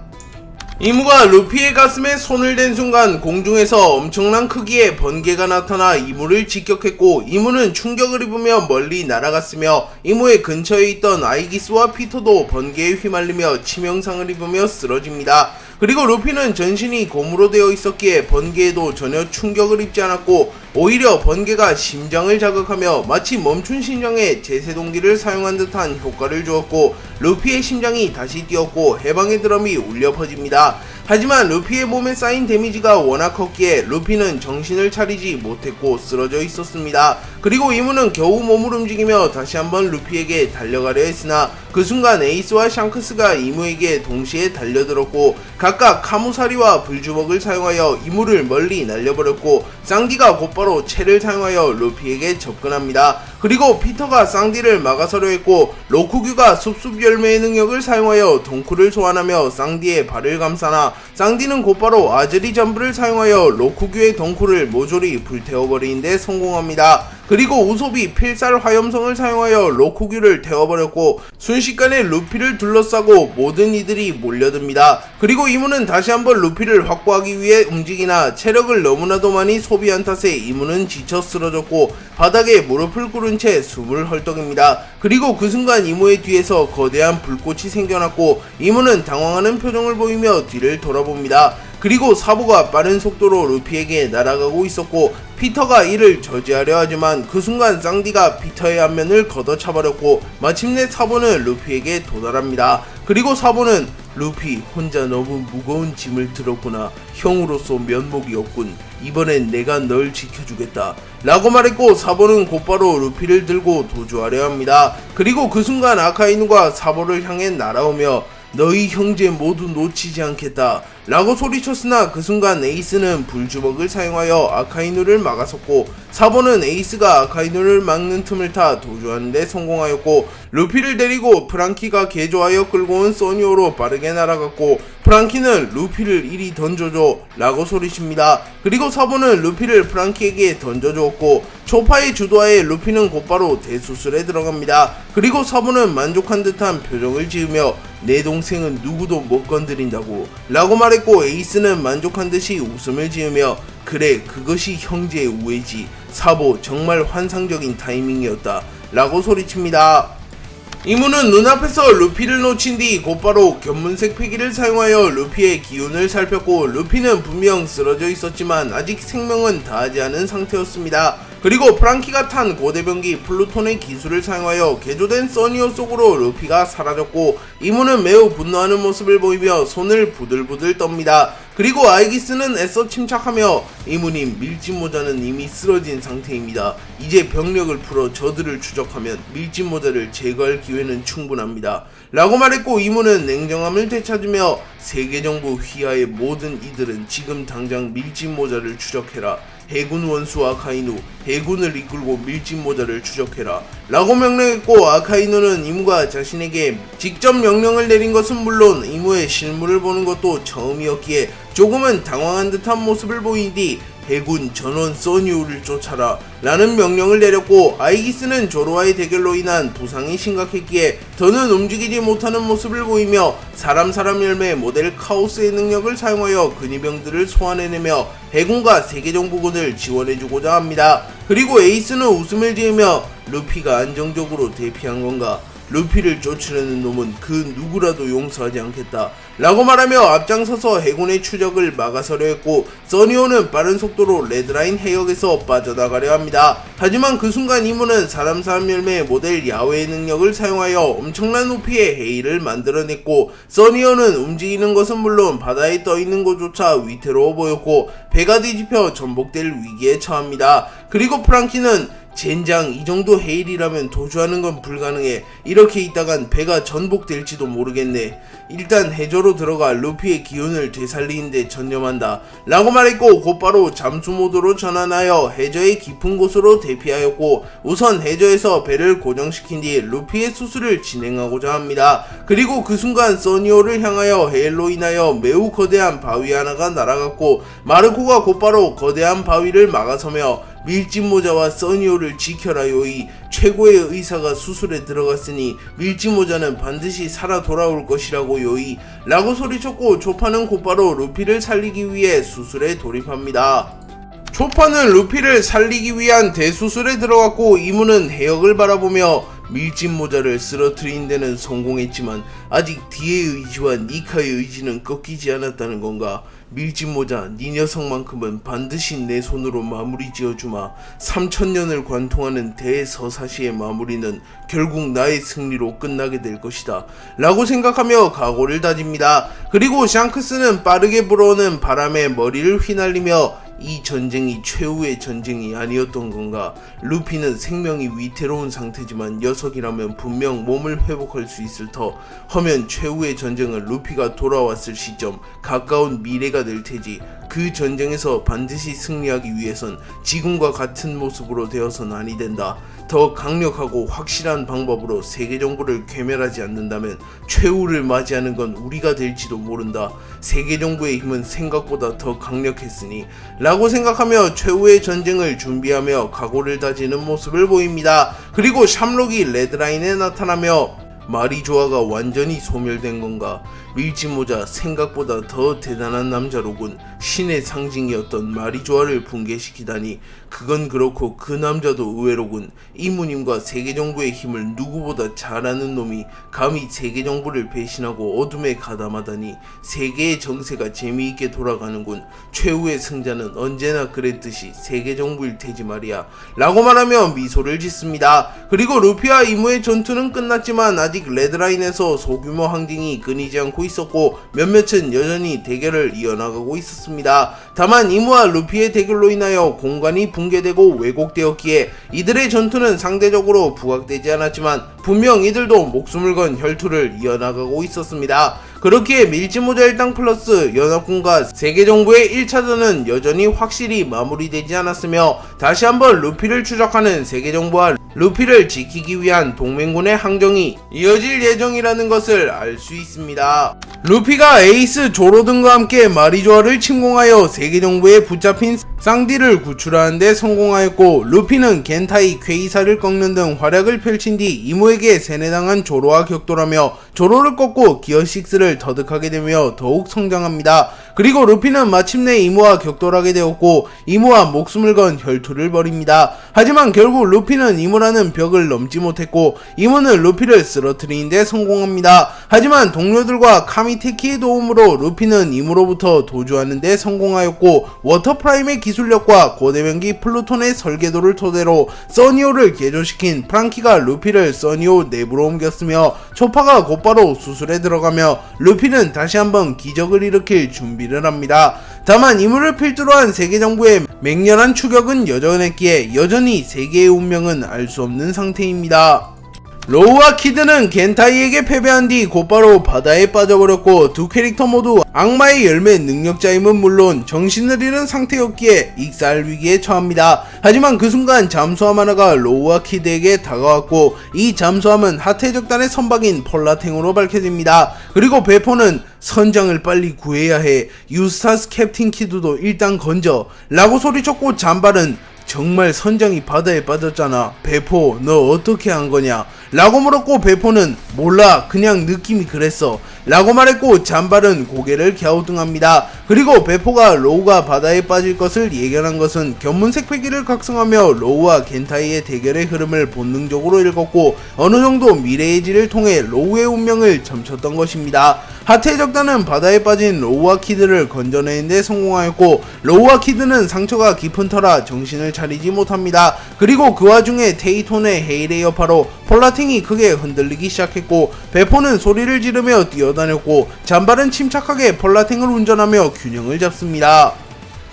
이무가 루피의 가슴에 손을 댄 순간 공중에서 엄청난 크기의 번개가 나타나 이무를 직격했고, 이무는 충격을 입으며 멀리 날아갔으며 이무의 근처에 있던 아이기스와 피터도 번개에 휘말리며 치명상을 입으며 쓰러집니다. 그리고 루피는 전신이 곰으로 되어 있었기에 번개에도 전혀 충격을 입지 않았고, 오히려 번개가 심장을 자극하며 마치 멈춘 심장에 제세동기를 사용한 듯한 효과를 주었고, 루피의 심장이 다시 뛰었고 해방의 드럼이 울려 퍼집니다. 하지만 루피의 몸에 쌓인 데미지가 워낙 컸기에 루피는 정신을 차리지 못했고 쓰러져 있었습니다. 그리고 이무는 겨우 몸을 움직이며 다시 한번 루피에게 달려가려 했으나 그 순간 에이스와 샹크스가 이무에게 동시에 달려들었고, 각각 카무사리와 불주먹을 사용하여 이무를 멀리 날려버렸고, 쌍디가 곧바로 채를 사용하여 루피에게 접근합니다. 그리고 피터가 쌍디를 막아서려 했고, 로쿠규가 숲숲 열매의 능력을 사용하여 덩쿨을 소환하며 쌍디의 발을 감싸나 쌍디는 곧바로 아즈리 잠브를 사용하여 로쿠규의 덩쿨을 모조리 불태워버리는데 성공합니다. 그리고 우솝이 필살 화염성을 사용하여 로쿠규를 태워버렸고, 순식간에 루피를 둘러싸고 모든 이들이 몰려듭니다. 그리고 이무는 다시 한번 루피를 확보하기 위해 움직이나 체력을 너무나도 많이 소비한 탓에 이무는 지쳐 쓰러졌고 바닥에 무릎을 꿇은 채 숨을 헐떡입니다. 그리고 그 순간 이무의 뒤에서 거대한 불꽃이 생겨났고, 이무는 당황하는 표정을 보이며 뒤를 돌아봅니다. 그리고 사보가 빠른 속도로 루피에게 날아가고 있었고, 피터가 이를 저지하려 하지만 그 순간 쌍디가 피터의 안면을 걷어차버렸고, 마침내 사보는 루피에게 도달합니다. 그리고 사보는 루피 혼자 너무 무거운 짐을 들었구나. 형으로서 면목이 없군. 이번엔 내가 널 지켜주겠다 라고 말했고, 사보는 곧바로 루피를 들고 도주하려 합니다. 그리고 그 순간 아카이누가 사보를 향해 날아오며 너희 형제 모두 놓치지 않겠다 라고 소리쳤으나 그 순간 에이스는 불주먹을 사용하여 아카이누를 막아섰고, 사보는 에이스가 아카이누를 막는 틈을 타 도주하는데 성공하였고, 루피를 데리고 프랑키가 개조하여 끌고 온 소니오로 빠르게 날아갔고, 프랑키는 루피를 이리 던져줘 라고 소리칩니다. 그리고 사보는 루피를 프랑키에게 던져주었고, 초파의 주도하에 루피는 곧바로 대수술에 들어갑니다. 그리고 사보는 만족한 듯한 표정을 지으며 내 동생은 누구도 못 건드린다고 라고 말했고, 에이스는 만족한 듯이 웃음을 지으며 그래 그것이 형제의 우애지. 사보 정말 환상적인 타이밍이었다 라고 소리칩니다. 이무는 눈앞에서 루피를 놓친 뒤 곧바로 견문색 패기를 사용하여 루피의 기운을 살폈고, 루피는 분명 쓰러져 있었지만 아직 생명은 다하지 않은 상태였습니다. 그리고 프랑키가 탄 고대병기 플루톤의 기술을 사용하여 개조된 써니오 속으로 루피가 사라졌고, 이무는 매우 분노하는 모습을 보이며 손을 부들부들 떱니다. 그리고 아이기스는 애써 침착하며 이무님, 밀짚모자는 이미 쓰러진 상태입니다. 이제 병력을 풀어 저들을 추적하면 밀짚모자를 제거할 기회는 충분합니다 라고 말했고, 이무는 냉정함을 되찾으며 세계정부 휘하의 모든 이들은 지금 당장 밀짚모자를 추적해라. 해군 원수 아카이누, 해군을 이끌고 밀짚모자를 추적해라 라고 명령했고, 아카이누는 이무가 자신에게 직접 명령을 내린 것은 물론 이무의 실물을 보는 것도 처음이었기에 조금은 당황한 듯한 모습을 보인 뒤 해군 전원 써니오를 쫓아라 라는 명령을 내렸고, 아이기스는 조로와의 대결로 인한 부상이 심각했기에 더는 움직이지 못하는 모습을 보이며 사람 열매 모델 카오스의 능력을 사용하여 근위병들을 소환해내며 해군과 세계정부군을 지원해주고자 합니다. 그리고 에이스는 웃음을 지으며 루피가 안정적으로 대피한 건가? 루피를 쫓으려는 놈은 그 누구라도 용서하지 않겠다 라고 말하며 앞장서서 해군의 추적을 막아서려 했고, 써니오는 빠른 속도로 레드라인 해역에서 빠져나가려 합니다. 하지만 그 순간 이무는 사람 열매 모델 야외의 능력을 사용하여 엄청난 높이의 해일을 만들어냈고, 써니오는 움직이는 것은 물론 바다에 떠있는 것조차 위태로워 보였고 배가 뒤집혀 전복될 위기에 처합니다. 그리고 프랑키는 젠장, 이 정도 해일이라면 도주하는 건 불가능해. 이렇게 있다간 배가 전복될지도 모르겠네. 일단 해저로 들어가 루피의 기운을 되살리는데 전념한다 라고 말했고, 곧바로 잠수 모드로 전환하여 해저의 깊은 곳으로 대피하였고, 우선 해저에서 배를 고정시킨 뒤 루피의 수술을 진행하고자 합니다. 그리고 그 순간 써니오를 향하여 해일로 인하여 매우 거대한 바위 하나가 날아갔고, 마르코가 곧바로 거대한 바위를 막아서며 밀짚모자와 써니오를 지켜라 요이, 최고의 의사가 수술에 들어갔으니 밀짚모자는 반드시 살아 돌아올 것이라고 요이 라고 소리쳤고, 초파는 곧바로 루피를 살리기 위해 수술에 돌입합니다. 초파는 루피를 살리기 위한 대수술에 들어갔고, 이무는 해역을 바라보며 밀짚모자를 쓰러뜨린 데는 성공했지만 아직 디의 의지와 니카의 의지는 꺾이지 않았다는 건가? 밀짚모자, 네 녀석만큼은 반드시 내 손으로 마무리 지어주마. 3000년을 관통하는 대서사시의 마무리는 결국 나의 승리로 끝나게 될 것이다 라고 생각하며 각오를 다집니다. 그리고 샹크스는 빠르게 불어오는 바람에 머리를 휘날리며 이 전쟁이 최후의 전쟁이 아니었던 건가? 루피는 생명이 위태로운 상태지만 녀석이라면 분명 몸을 회복할 수 있을 터. 허면 최후의 전쟁은 루피가 돌아왔을 시점, 가까운 미래가 될 테지. 그 전쟁에서 반드시 승리하기 위해선 지금과 같은 모습으로 되어선 아니 된다. 더 강력하고 확실한 방법으로 세계정부를 괴멸하지 않는다면 최후를 맞이하는 건 우리가 될지도 모른다. 세계정부의 힘은 생각보다 더 강력했으니 라고 생각하며 최후의 전쟁을 준비하며 각오를 다지는 모습을 보입니다. 그리고 샴록이 레드라인에 나타나며 마리조아가 완전히 소멸된 건가? 밀짚모자, 생각보다 더 대단한 남자로군. 신의 상징이었던 마리조아를 붕괴시키다니. 그건 그렇고 그 남자도 의외로군. 이무님과 세계정부의 힘을 누구보다 잘 아는 놈이 감히 세계정부를 배신하고 어둠에 가담하다니. 세계의 정세가 재미있게 돌아가는군. 최후의 승자는 언제나 그랬듯이 세계정부일 테지 말이야 라고 말하며 미소를 짓습니다. 그리고 루피와 이무의 전투는 끝났지만 아직 레드라인에서 소규모 항쟁이 끊이지 않고 있었고, 몇몇은 여전히 대결을 이어나가고 있었습니다. 다만 이무와 루피의 대결로 인하여 공간이 붕괴되고 왜곡되었기에 이들의 전투는 상대적으로 부각되지 않았지만 분명 이들도 목숨을 건 혈투를 이어나가고 있었습니다. 그렇기에 밀짚모자 일당 플러스 연합군과 세계정부의 1차전은 여전히 확실히 마무리되지 않았으며, 다시 한번 루피를 추적하는 세계정부와 루피를 지키기 위한 동맹군의 항정이 이어질 예정이라는 것을 알 수 있습니다. 루피가 에이스 조로 등과 함께 마리조아를 침공하여 세계정부에 붙잡힌 쌍디를 구출하는 데 성공하였고, 루피는 겐타이 퀘이사를 꺾는 등 활약을 펼친 뒤 이무에게 세뇌당한 조로와 격돌하며 조로를 꺾고 기어6를 터득하게 되며 더욱 성장합니다. 그리고 루피는 마침내 이무와 격돌하게 되었고 이무와 목숨을 건 혈투를 벌입니다. 하지만 결국 루피는 이무라는 벽을 넘지 못했고 이무는 루피를 쓰러뜨리는 데 성공합니다. 하지만 동료들과 카미테키의 도움으로 루피는 이무로부터 도주하는 데 성공하였고, 워터프라임의 기술력과 고대명기 플루톤의 설계도를 토대로 써니오를 개조시킨 프랑키가 루피를 써니오 내부로 옮겼으며, 초파가 곧바로 수술에 들어가며 루피는 다시 한번 기적을 일으킬 준비를 합니다. 다만 이무를 필두로 한 세계정부의 맹렬한 추격은 여전했기에 여전히 세계의 운명은 알 수 없는 상태입니다. 로우와 키드는 겐타이에게 패배한 뒤 곧바로 바다에 빠져버렸고 두 캐릭터 모두 악마의 열매 능력자임은 물론 정신을 잃은 상태였기에 익살 위기에 처합니다. 하지만 그 순간 잠수함 하나가 로우와 키드에게 다가왔고 이 잠수함은 하태적단의 선박인 폴라탱으로 밝혀집니다. 그리고 베포는 선장을 빨리 구해야 해, 유스타스 캡틴 키드도 일단 건져 라고 소리쳤고 잠발은 정말 선장이 바다에 빠졌잖아, 베포 너 어떻게 한 거냐 라고 물었고 베포는 몰라 그냥 느낌이 그랬어 라고 말했고 잠발은 고개를 갸우뚱합니다. 그리고 베포가 로우가 바다에 빠질 것을 예견한 것은 견문색 패기를 각성하며 로우와 겐타이의 대결의 흐름을 본능적으로 읽었고 어느 정도 미래의 질을 통해 로우의 운명을 점쳤던 것입니다. 하태적단은 바다에 빠진 로우와 키드를 건져내는 데 성공하였고 로우와 키드는 상처가 깊은 터라 정신을 차리지 못합니다. 그리고 그 와중에 테이톤의 헤일의 여파로 폴라탱이 크게 흔들리기 시작했고 베포는 소리를 지르며 뛰어다녔고 잠발은 침착하게 폴라탱을 운전하며 균형을 잡습니다.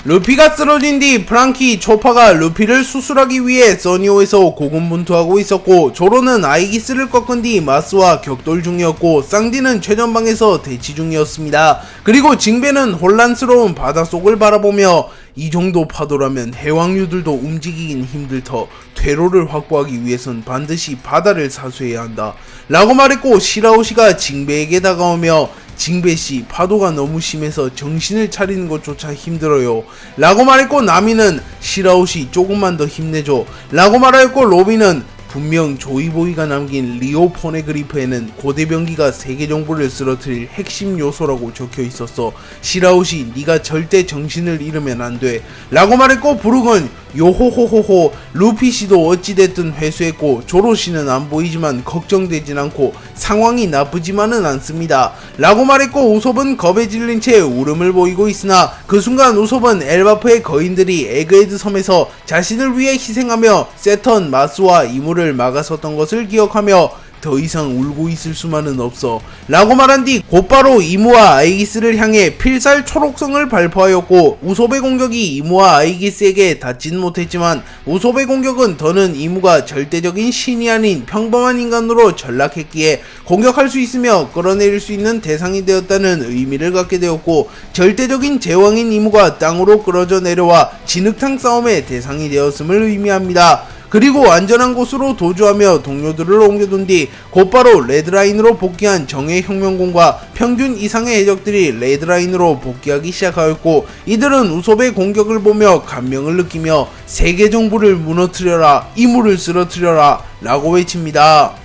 루피가 쓰러진 뒤 프랑키, 초파가 루피를 수술하기 위해 써니오에서 고군분투하고 있었고 조로는 아이기스를 꺾은 뒤 마스와 격돌 중이었고 쌍디는 최전방에서 대치 중이었습니다. 그리고 징베는 혼란스러운 바닷속을 바라보며 이 정도 파도라면 해왕류들도 움직이긴 힘들 터 퇴로를 확보하기 위해선 반드시 바다를 사수해야 한다 라고 말했고 시라오시가 징베에게 다가오며 징베씨 파도가 너무 심해서 정신을 차리는 것조차 힘들어요 라고 말했고 나미는 시라오시 조금만 더 힘내줘 라고 말하였고 로비는 분명 조이보이가 남긴 리오 포네그리프에는 고대병기가 세계 정부를 쓰러뜨릴 핵심 요소라고 적혀 있었어. 시라우시 네가 절대 정신을 잃으면 안 돼 라고 말했고 부룩은 요호호호호 루피씨도 어찌됐든 회수했고 조로씨는 안 보이지만 걱정되진 않고 상황이 나쁘지만은 않습니다 라고 말했고 우솝은 겁에 질린 채 울음을 보이고 있으나 그 순간 우솝은 엘바프의 거인들이 에그헤드 섬에서 자신을 위해 희생하며 세턴, 마스와 이물을 막아섰던 것을 기억하며 더 이상 울고 있을 수만은 없어 라고 말한 뒤 곧바로 이무와 아이기스를 향해 필살 초록성을 발포하였고 우솝의 공격이 이무와 아이기스에게 닿진 못했지만 우솝의 공격은 더는 이무가 절대적인 신이 아닌 평범한 인간으로 전락했기에 공격할 수 있으며 끌어내릴 수 있는 대상이 되었다는 의미를 갖게 되었고 절대적인 제왕인 이무가 땅으로 끌어져 내려와 진흙탕 싸움의 대상이 되었음을 의미합니다. 그리고 안전한 곳으로 도주하며 동료들을 옮겨둔 뒤 곧바로 레드라인으로 복귀한 정예 혁명군과 평균 이상의 해적들이 레드라인으로 복귀하기 시작하였고 이들은 우솝의 공격을 보며 감명을 느끼며 세계 정부를 무너뜨려라, 이물을 쓰러뜨려라 라고 외칩니다.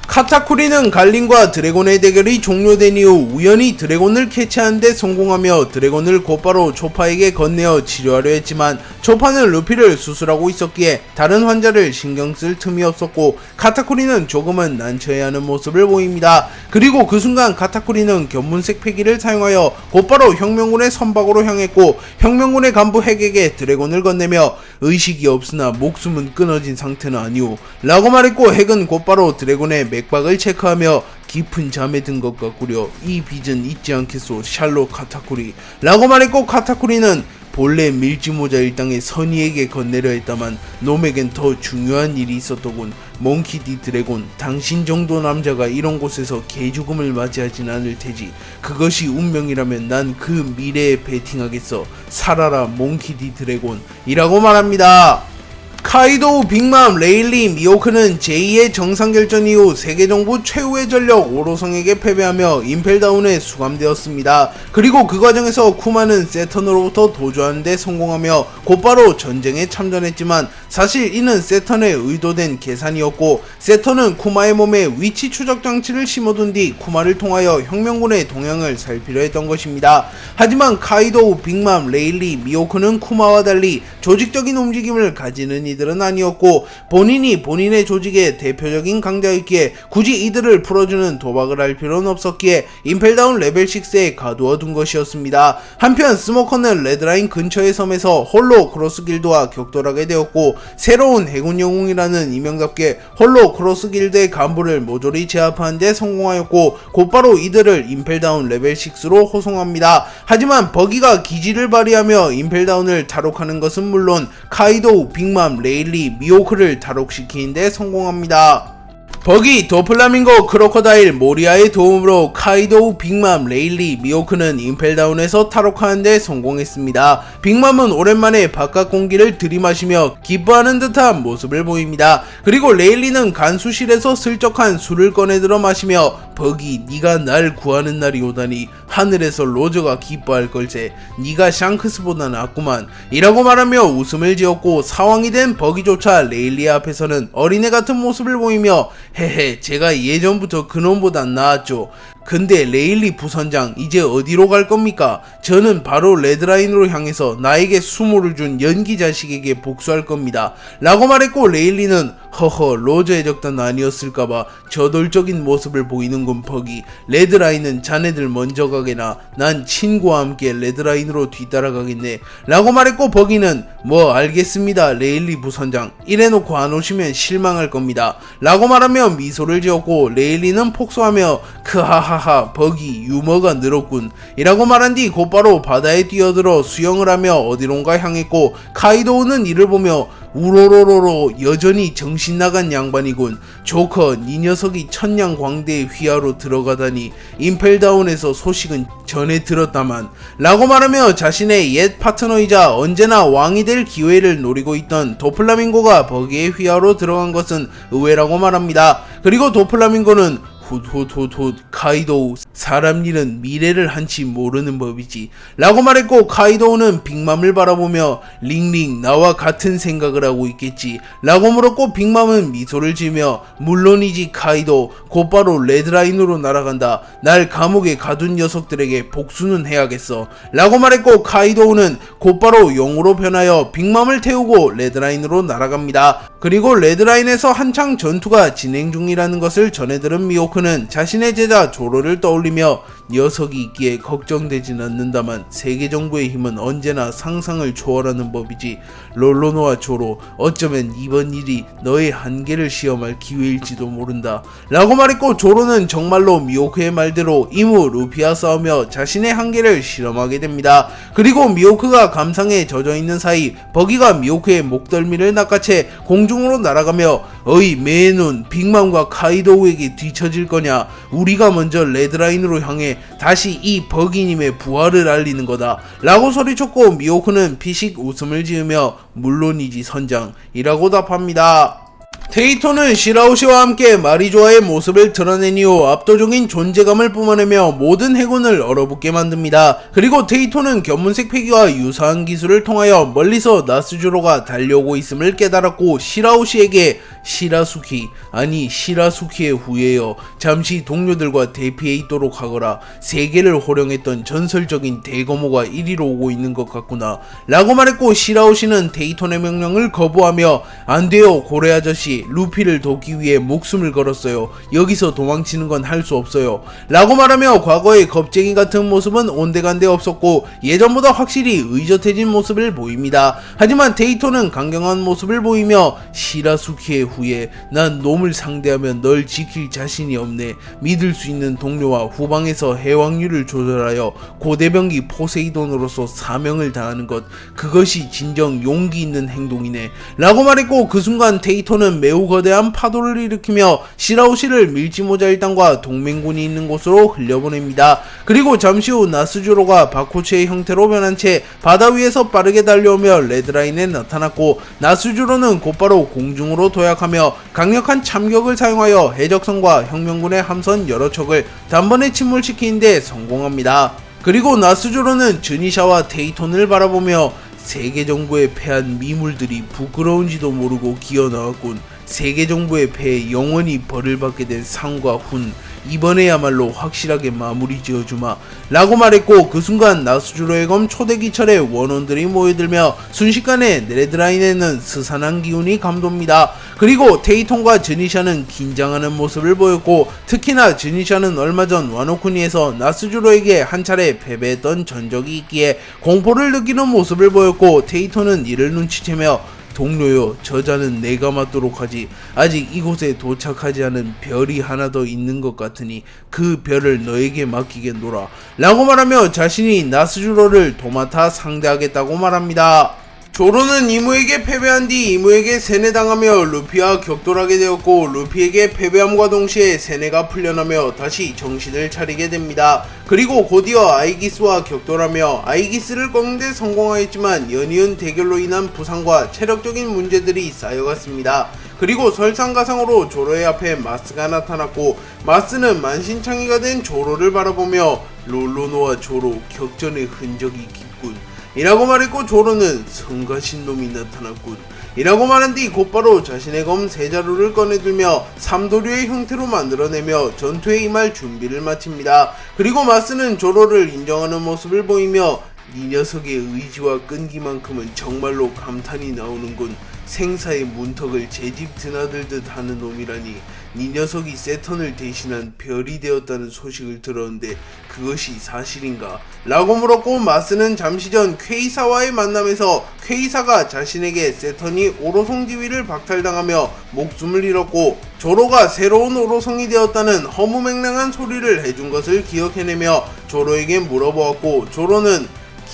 카타쿠리는 갈린과 드래곤의 대결이 종료된 이후 우연히 드래곤을 캐치하는데 성공하며 드래곤을 곧바로 초파에게 건네어 치료하려 했지만 초파는 루피를 수술하고 있었기에 다른 환자를 신경쓸 틈이 없었고 카타쿠리는 조금은 난처해하는 모습을 보입니다. 그리고 그 순간 카타쿠리는 견문색 패기를 사용하여 곧바로 혁명군의 선박으로 향했고 혁명군의 간부 핵에게 드래곤을 건네며 의식이 없으나 목숨은 끊어진 상태는 아니오 라고 말했고 핵은 곧바로 드래곤의 맥박을 체크하며 깊은 잠에 든 것 같구려 이 빚은 잊지 않겠소 샬롯 카타쿠리 라고 말했고 카타쿠리는 본래 밀지모자 일당의 선의에게 건네려 했다만 놈에겐 더 중요한 일이 있었더군. 몽키디 드래곤, 당신 정도 남자가 이런 곳에서 개죽음을 맞이하진 않을 테지. 그것이 운명이라면 난 그 미래에 베팅하겠어. 살아라 몽키디 드래곤 이라고 말합니다. 카이도우, 빅맘, 레일리, 미호크는 제2의 정상결전 이후 세계정부 최후의 전력 오로성에게 패배하며 임펠다운에 수감되었습니다. 그리고 그 과정에서 쿠마는 세턴으로부터 도주하는 데 성공하며 곧바로 전쟁에 참전했지만 사실 이는 세턴의 의도된 계산이었고 세턴은 쿠마의 몸에 위치 추적 장치를 심어둔 뒤 쿠마를 통하여 혁명군의 동향을 살피려 했던 것입니다. 하지만 카이도우, 빅맘, 레일리, 미호크는 쿠마와 달리 조직적인 움직임을 가지는 이들은 아니었고 본인이 본인의 조직의 대표적인 강자였기에 굳이 이들을 풀어주는 도박을 할 필요는 없었기에 임펠다운 레벨 6에 가두어 둔 것이었습니다. 한편 스모커는 레드라인 근처의 섬에서 홀로 크로스 길드와 격돌하게 되었고 새로운 해군 영웅이라는 이명답게 홀로 크로스 길드의 간부를 모조리 제압하는 데 성공하였고 곧바로 이들을 임펠다운 레벨 6로 호송합니다. 하지만 버기가 기지를 발휘하며 임펠다운을 탈옥하는 것은 물론 카이도우, 빅맘, 레일리, 미호크를 탈옥시키는 데 성공합니다. 버기, 도플라밍고, 크로커다일, 모리아의 도움으로 카이도우, 빅맘, 레일리, 미호크는 임펠다운에서 탈옥하는 데 성공했습니다. 빅맘은 오랜만에 바깥 공기를 들이마시며 기뻐하는 듯한 모습을 보입니다. 그리고 레일리는 간수실에서 슬쩍한 술을 꺼내들어 마시며 버기, 네가 날 구하는 날이 오다니 하늘에서 로저가 기뻐할 걸세. 네가 샹크스보다 낫구만 이라고 말하며 웃음을 지었고, 사왕이 된 버기조차 레일리 앞에서는 어린애 같은 모습을 보이며 헤헤, 제가 예전부터 그놈보다 나았죠. 근데 레일리 부선장, 이제 어디로 갈 겁니까? 저는 바로 레드라인으로 향해서 나에게 수모를 준 연기 자식에게 복수할 겁니다 라고 말했고, 레일리는 허허, 로저의 적단 아니었을까봐 저돌적인 모습을 보이는군 버기. 레드라인은 자네들 먼저 가게나 난 친구와 함께 레드라인으로 뒤따라가겠네 라고 말했고, 버기는 뭐 알겠습니다 레일리 부선장, 이래놓고 안 오시면 실망할 겁니다 라고 말하며 미소를 지었고, 레일리는 폭소하며 크하하하, 버기 유머가 늘었군 이라고 말한 뒤 곧바로 바다에 뛰어들어 수영을 하며 어디론가 향했고, 카이도우는 이를 보며 우로로로로 여전히 정신나간 양반이군. 조커, 네 녀석이 천냥광대의 휘하로 들어가다니 임펠다운에서 소식은 전에 들었다만 라고 말하며 자신의 옛 파트너이자 언제나 왕이 될 기회를 노리고 있던 도플라밍고가 버기의 휘하로 들어간 것은 의외라고 말합니다. 그리고 도플라밍고는 훗훗훗훗, 카이도우, 사람 일은 미래를 한치 모르는 법이지 라고 말했고, 카이도우는 빅맘을 바라보며 링링, 나와 같은 생각을 하고 있겠지 라고 물었고, 빅맘은 미소를 지으며 물론이지 카이도, 곧바로 레드라인으로 날아간다. 날 감옥에 가둔 녀석들에게 복수는 해야겠어 라고 말했고, 카이도우는 곧바로 용으로 변하여 빅맘을 태우고 레드라인으로 날아갑니다. 그리고 레드라인에서 한창 전투가 진행 중이라는 것을 전해들은 미호크는 자신의 제자 조로를 떠올리며 녀석이 있기에 걱정되진 않는다만 세계 정부의 힘은 언제나 상상을 초월하는 법이지. 롤로노와 조로, 어쩌면 이번 일이 너의 한계를 시험할 기회일지도 모른다 라고 말했고, 조로는 정말로 미호크의 말대로 이무 루피와 싸우며 자신의 한계를 실험하게 됩니다. 그리고 미호크가 감상에 젖어있는 사이 버기가 미호크의 목덜미를 낚아채 공중으로 날아가며 어이 매눈, 빅맘과 카이도우에게 뒤처질 거냐? 우리가 먼저 레드라인으로 향해 다시 이 버기님의 부활을 알리는 거다 라고 소리쳤고, 미호크는 피식 웃음을 지으며 물론이지 선장 이라고 답합니다. 테이토는 시라오시와 함께 마리조아의 모습을 드러낸 이후 압도적인 존재감을 뿜어내며 모든 해군을 얼어붙게 만듭니다. 그리고 테이토는 견문색 패기와 유사한 기술을 통하여 멀리서 나스주로가 달려오고 있음을 깨달았고, 시라오시에게 시라수키, 아니 시라수키의 후예여, 잠시 동료들과 대피해 있도록 하거라. 세계를 호령했던 전설적인 대거모가 이리로 오고 있는 것 같구나 라고 말했고, 시라오시는 테이톤의 명령을 거부하며 안돼요 고래 아저씨, 루피를 돕기 위해 목숨을 걸었어요. 여기서 도망치는 건 할 수 없어요 라고 말하며 과거의 겁쟁이 같은 모습은 온데간데 없었고 예전보다 확실히 의젓해진 모습을 보입니다. 하지만 테이토는 강경한 모습을 보이며 시라수키의 후예, 난 놈을 상대하면 널 지킬 자신이 없네. 믿을 수 있는 동료와 후방에서 해왕률을 조절하여 고대병기 포세이돈으로서 사명을 다하는 것, 그것이 진정 용기 있는 행동이네 라고 말했고, 그 순간 테이토는 매우 거대한 파도를 일으키며 시라오시를 밀지모자 일당과 동맹군이 있는 곳으로 흘려보냅니다. 그리고 잠시 후 나스주로가 바코츠의 형태로 변한 채 바다 위에서 빠르게 달려오며 레드라인에 나타났고, 나스주로는 곧바로 공중으로 도약하며 강력한 참격을 사용하여 해적선과 혁명군의 함선 여러 척을 단번에 침몰시키는 데 성공합니다. 그리고 나스주로는 즈니샤와 테이톤을 바라보며 세계정부에 패한 미물들이 부끄러운지도 모르고 기어나왔군. 세계정부의 패에 영원히 벌을 받게 된 상과 훈, 이번에야말로 확실하게 마무리 지어주마 라고 말했고, 그 순간 나스주로의 검 초대기철의 원원들이 모여들며 순식간에 레드라인에는 스산한 기운이 감돕니다. 그리고 테이톤과 즈니샤는 긴장하는 모습을 보였고, 특히나 즈니샤는 얼마 전 와노쿠니에서 나스주로에게 한 차례 패배했던 전적이 있기에 공포를 느끼는 모습을 보였고, 테이톤은 이를 눈치채며 동료여, 저자는 내가 맡도록 하지. 아직 이곳에 도착하지 않은 별이 하나 더 있는 것 같으니 그 별을 너에게 맡기겠노라 라고 말하며 자신이 나스주로를 도맡아 상대하겠다고 말합니다. 조로는 이무에게 패배한 뒤 이무에게 세뇌당하며 루피와 격돌하게 되었고 루피에게 패배함과 동시에 세뇌가 풀려나며 다시 정신을 차리게 됩니다. 그리고 곧이어 아이기스와 격돌하며 아이기스를 꺾는 데 성공하였지만 연이은 대결로 인한 부상과 체력적인 문제들이 쌓여갔습니다. 그리고 설상가상으로 조로의 앞에 마스가 나타났고 마스는 만신창이가 된 조로를 바라보며 롤로노와 조로 격전의 흔적이 깊군 이라고 말했고 조로는 성가신 놈이 나타났군 이라고 말한 뒤 곧바로 자신의 검 세자루를 꺼내들며 삼도류의 형태로 만들어내며 전투에 임할 준비를 마칩니다. 그리고 마스는 조로를 인정하는 모습을 보이며 이 녀석의 의지와 끈기만큼은 정말로 감탄이 나오는군. 생사의 문턱을 제 집 드나들듯 하는 놈이라니 이 녀석이 세턴을 대신한 별이 되었다는 소식을 들었는데 그것이 사실인가? 라고 물었고 마스는 잠시 전 퀘이사와의 만남에서 퀘이사가 자신에게 세턴이 오로성 지위를 박탈당하며 목숨을 잃었고 조로가 새로운 오로성이 되었다는 허무맹랑한 소리를 해준 것을 기억해내며 조로에게 물어보았고 조로는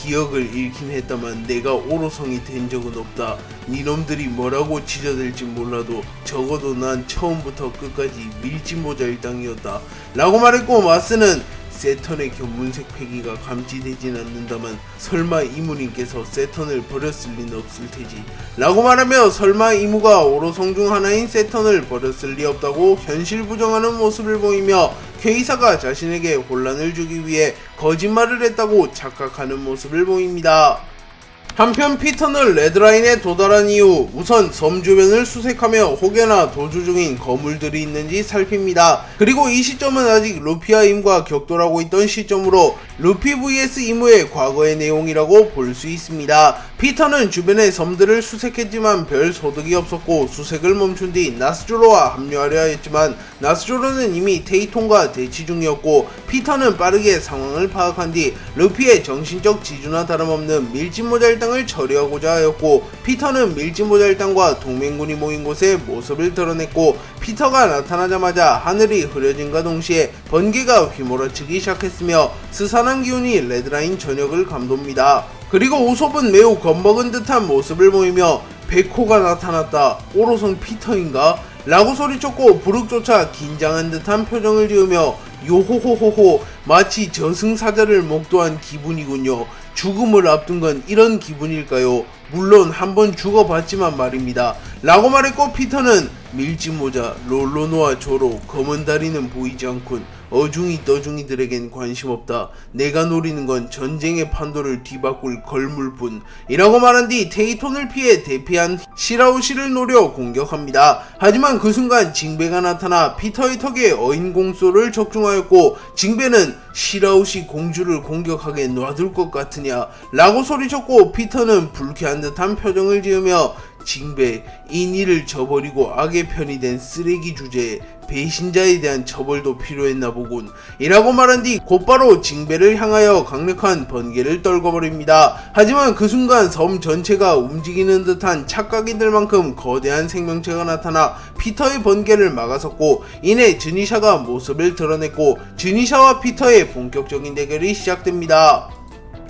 기억을 잃긴 했다만 내가 오로성이 된 적은 없다. 니놈들이 뭐라고 지저댈지 몰라도 적어도 난 처음부터 끝까지 밀짚모자일당이었다. 라고 말했고 마스는 세턴의 견문색 패기가 감지되진 않는다만 설마 이무님께서 세턴을 버렸을 리는 없을 테지 라고 말하며 설마 이무가 오로성 중 하나인 세턴을 버렸을 리 없다고 현실 부정하는 모습을 보이며 퀘이사가 자신에게 혼란을 주기 위해 거짓말을 했다고 착각하는 모습을 보입니다. 한편 피터는 레드라인에 도달한 이후 우선 섬 주변을 수색하며 혹여나 도주 중인 거물들이 있는지 살핍니다. 그리고 이 시점은 아직 루피와 임과 격돌하고 있던 시점으로 루피 vs 이무의 과거의 내용이라고 볼 수 있습니다. 피터는 주변의 섬들을 수색했지만 별 소득이 없었고 수색을 멈춘 뒤 나스조로와 합류하려 했지만 나스조로는 이미 테이톤과 대치 중이었고 피터는 빠르게 상황을 파악한 뒤 루피의 정신적 지주나 다름없는 밀짚모자 일당을 처리하고자 하였고 피터는 밀짚모자 일당과 동맹군이 모인 곳에 모습을 드러냈고 피터가 나타나자마자 하늘이 흐려짐과 동시에 번개가 휘몰아치기 시작했으며 스산한 기운이 레드라인 전역을 감돕니다. 그리고 우솝은 매우 겁먹은 듯한 모습을 보이며 백호가 나타났다. 오로성 피터인가? 라고 소리쳤고 부륵조차 긴장한 듯한 표정을 지으며 요호호호호 마치 저승사자를 목도한 기분이군요. 죽음을 앞둔 건 이런 기분일까요? 물론 한번 죽어봤지만 말입니다. 라고 말했고 피터는 밀짚모자, 롤로노와 조로, 검은 다리는 보이지 않군. 어중이 떠중이들에겐 관심 없다. 내가 노리는 건 전쟁의 판도를 뒤바꿀 걸물뿐 이라고 말한 뒤 테이톤을 피해 대피한 시라우시를 노려 공격합니다. 하지만 그 순간 징베가 나타나 피터의 턱에 어인공소를 적중하였고 징베는 시라우시 공주를 공격하게 놔둘 것 같으냐 라고 소리쳤고 피터는 불쾌한 듯한 표정을 지으며 징베, 인의를 저버리고 악의 편이 된 쓰레기 주제에 배신자에 대한 처벌도 필요했나 보군 이라고 말한 뒤 곧바로 징베를 향하여 강력한 번개를 떨궈버립니다. 하지만 그 순간 섬 전체가 움직이는 듯한 착각이들 만큼 거대한 생명체가 나타나 피터의 번개를 막아섰고 이내 즈니샤가 모습을 드러냈고 즈니샤와 피터의 본격적인 대결이 시작됩니다.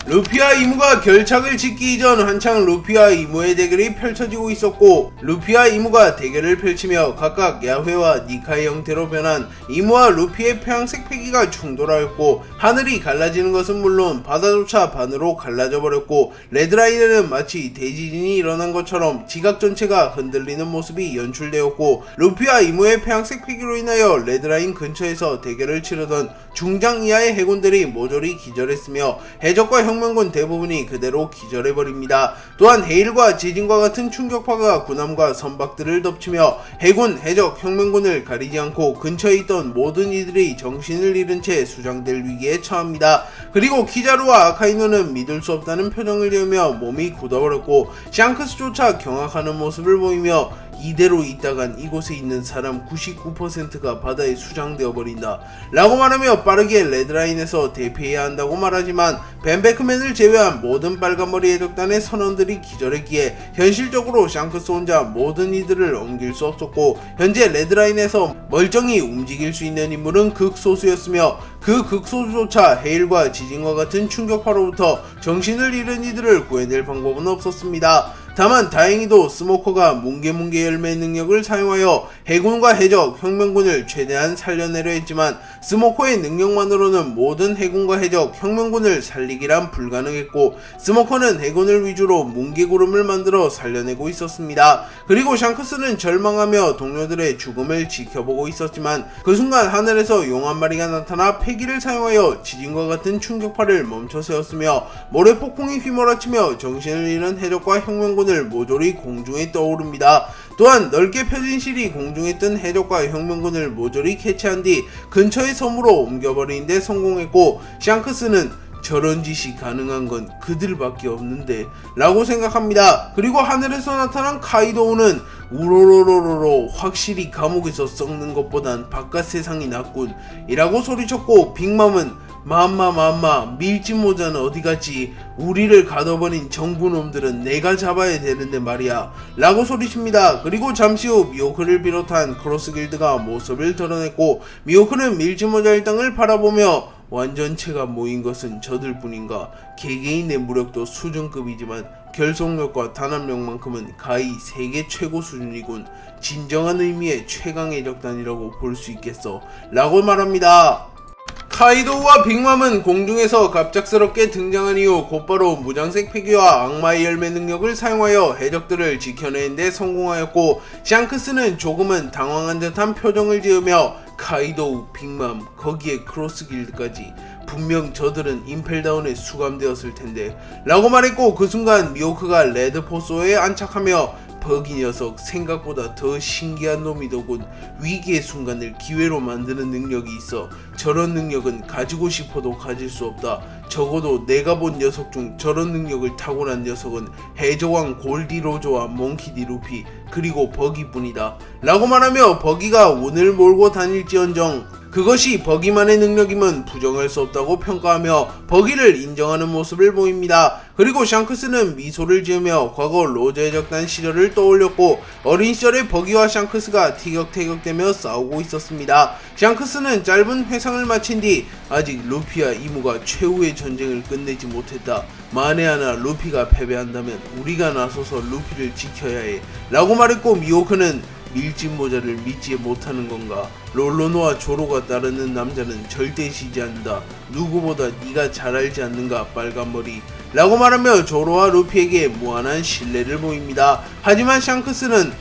루피와 이무가 결착을 짓기 이전 한창 루피와 이무의 대결이 펼쳐지고 있었고 루피와 이무가 대결을 펼치며 각각 야훼와 니카의 형태로 변한 이무와 루피의 평양색 패기가 충돌하였고 하늘이 갈라지는 것은 물론 바다조차 반으로 갈라져 버렸고 레드라인에는 마치 대지진이 일어난 것처럼 지각 전체가 흔들리는 모습이 연출되었고 루피와 이무의 평양색 패기로 인하여 레드라인 근처에서 대결을 치르던 중장 이하의 해군들이 모조리 기절했으며 해적과 혁명군 대부분이 그대로 기절해버립니다. 또한 해일과 지진과 같은 충격파가 군함과 선박들을 덮치며 해군, 해적, 혁명군을 가리지 않고 근처에 있던 모든 이들이 정신을 잃은 채 수장될 위기에 처합니다. 그리고 키자루와 아카이노는 믿을 수 없다는 표정을 지으며 몸이 굳어버렸고 샹크스조차 경악하는 모습을 보이며 이대로 있다간 이곳에 있는 사람 99%가 바다에 수장되어 버린다 라고 말하며 빠르게 레드라인에서 대피해야 한다고 말하지만 벤베크맨을 제외한 모든 빨간머리 해적단의 선원들이 기절했기에 현실적으로 샹크스 혼자 모든 이들을 옮길 수 없었고 현재 레드라인에서 멀쩡히 움직일 수 있는 인물은 극소수였으며 그 극소수조차 해일과 지진과 같은 충격파로부터 정신을 잃은 이들을 구해낼 방법은 없었습니다. 다만 다행히도 스모커가 뭉게뭉게 열매 능력을 사용하여 해군과 해적, 혁명군을 최대한 살려내려 했지만 스모커의 능력만으로는 모든 해군과 해적, 혁명군을 살리기란 불가능했고 스모커는 해군을 위주로 뭉게구름을 만들어 살려내고 있었습니다. 그리고 샹크스는 절망하며 동료들의 죽음을 지켜보고 있었지만 그 순간 하늘에서 용 한 마리가 나타나 패기를 사용하여 지진과 같은 충격파를 멈춰 세웠으며 모래폭풍이 휘몰아치며 정신을 잃은 해적과 혁명군을 모조리 공중에 떠오릅니다. 또한 넓게 펴진 실이 공중에 뜬 해적과 혁명군을 모조리 캐치한 뒤 근처의 섬으로 옮겨버리는 데 성공했고 샹크스는 저런 짓이 가능한 건 그들밖에 없는데 라고 생각합니다. 그리고 하늘에서 나타난 카이도우는 우로로로로로 확실히 감옥에서 썩는 것보단 바깥 세상이 낫군 이라고 소리쳤고 빅맘은 맘마 밀짚모자는 어디갔지? 우리를 가둬버린 정부놈들은 내가 잡아야 되는데 말이야 라고 소리칩니다. 그리고 잠시 후 미호크를 비롯한 크로스길드가 모습을 드러냈고 미호크는 밀짚모자 일당을 바라보며 완전체가 모인 것은 저들 뿐인가? 개개인의 무력도 수준급이지만 결속력과 단합력만큼은 가히 세계 최고 수준이군. 진정한 의미의 최강의 적단이라고 볼 수 있겠어 라고 말합니다. 카이도우와 빅맘은 공중에서 갑작스럽게 등장한 이후 곧바로 무장색 패기와 악마의 열매 능력을 사용하여 해적들을 지켜내는 데 성공하였고 샹크스는 조금은 당황한 듯한 표정을 지으며 카이도우, 빅맘, 거기에 크로스길드까지 분명 저들은 임펠다운에 수감되었을 텐데 라고 말했고 그 순간 미호크가 레드포소에 안착하며 버기 녀석 생각보다 더 신기한 놈이더군. 위기의 순간을 기회로 만드는 능력이 있어. 저런 능력은 가지고 싶어도 가질 수 없다. 적어도 내가 본 녀석 중 저런 능력을 타고난 녀석은 해적왕 골디로저와 몽키디 루피 그리고 버기뿐이다 라고 말하며 버기가 운을 몰고 다닐지언정 그것이 버기만의 능력임은 부정할 수 없다고 평가하며 버기를 인정하는 모습을 보입니다. 그리고 샹크스는 미소를 지으며 과거 로저 해적단 시절을 떠올렸고 어린 시절에 버기와 샹크스가 티격태격대며 싸우고 있었습니다. 샹크스는 짧은 회상을 마친 뒤 아직 루피와 이무가 최후의 전쟁을 끝내지 못했다. 만에 하나 루피가 패배한다면 우리가 나서서 루피를 지켜야 해 라고 말했고 미호크는 밀짚모자를 믿지 못하는 건가? 롤로노와 조로가 따르는 남자는 절대 지지 않는다. 누구보다 네가 잘 알지 않는가 빨간머리 라고 말하며 조로와 루피에게 무한한 신뢰를 보입니다. 하지만 샹크스는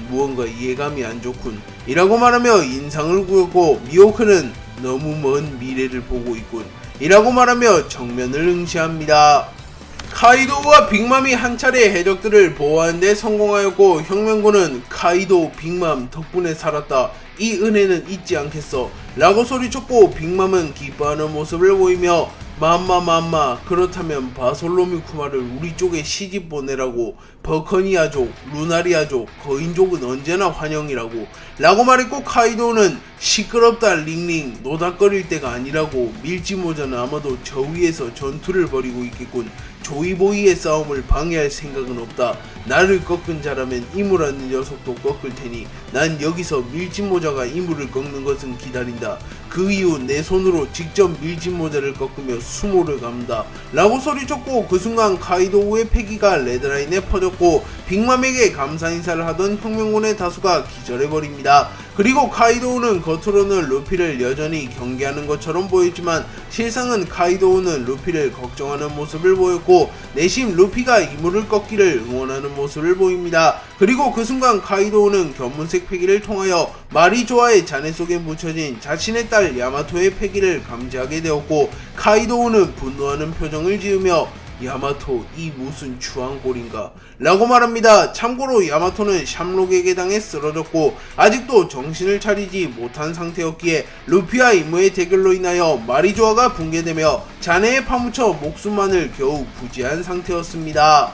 무언가 이해감이 안 좋군 이라고 말하며 인상을 구겼고 미호크는 너무 먼 미래를 보고 있군 이라고 말하며 정면을 응시합니다. 카이도우와 빅맘이 한 차례 해적들을 보호하는 데 성공하였고 혁명군은 카이도우, 빅맘 덕분에 살았다. 이 은혜는 잊지 않겠어 라고 소리쳤고 빅맘은 기뻐하는 모습을 보이며 맘마 그렇다면 바솔로미 쿠마를 우리 쪽에 시집 보내라고. 버커니아족, 루나리아족, 거인족은 언제나 환영이라고 라고 말했고 카이도우는 시끄럽다 링링 노닥거릴 때가 아니라고. 밀짚모자는 아마도 저 위에서 전투를 벌이고 있겠군. 조이보이의 싸움을 방해할 생각은 없다. 나를 꺾은 자라면 이무라는 녀석도 꺾을 테니 난 여기서 밀짚모자가 이무를 꺾는 것은 기다린다. 그 이후 내 손으로 직접 밀짚모자를 꺾으며 수모를 감다 라고 소리쳤고 그 순간 카이도우의 패기가 레드라인에 퍼졌고 빅맘에게 감사 인사를 하던 혁명군의 다수가 기절해버립니다. 그리고 카이도우는 겉으로는 루피를 여전히 경계하는 것처럼 보였지만 실상은 카이도우는 루피를 걱정하는 모습을 보였고 내심 루피가 이무를 꺾기를 응원하는 모습을 보입니다. 그리고 그 순간 카이도우는 견문색 패기를 통하여 마리조아의 잔해 속에 묻혀진 자신의 딸 야마토의 패기를 감지하게 되었고 카이도우는 분노하는 표정을 지으며 야마토 이 무슨 추한골인가 라고 말합니다. 참고로 야마토는 샴록에게 당해 쓰러졌고 아직도 정신을 차리지 못한 상태였기에 루피와 이무의 대결로 인하여 마리조아가 붕괴되며 잔해에 파묻혀 목숨만을 겨우 부지한 상태였습니다.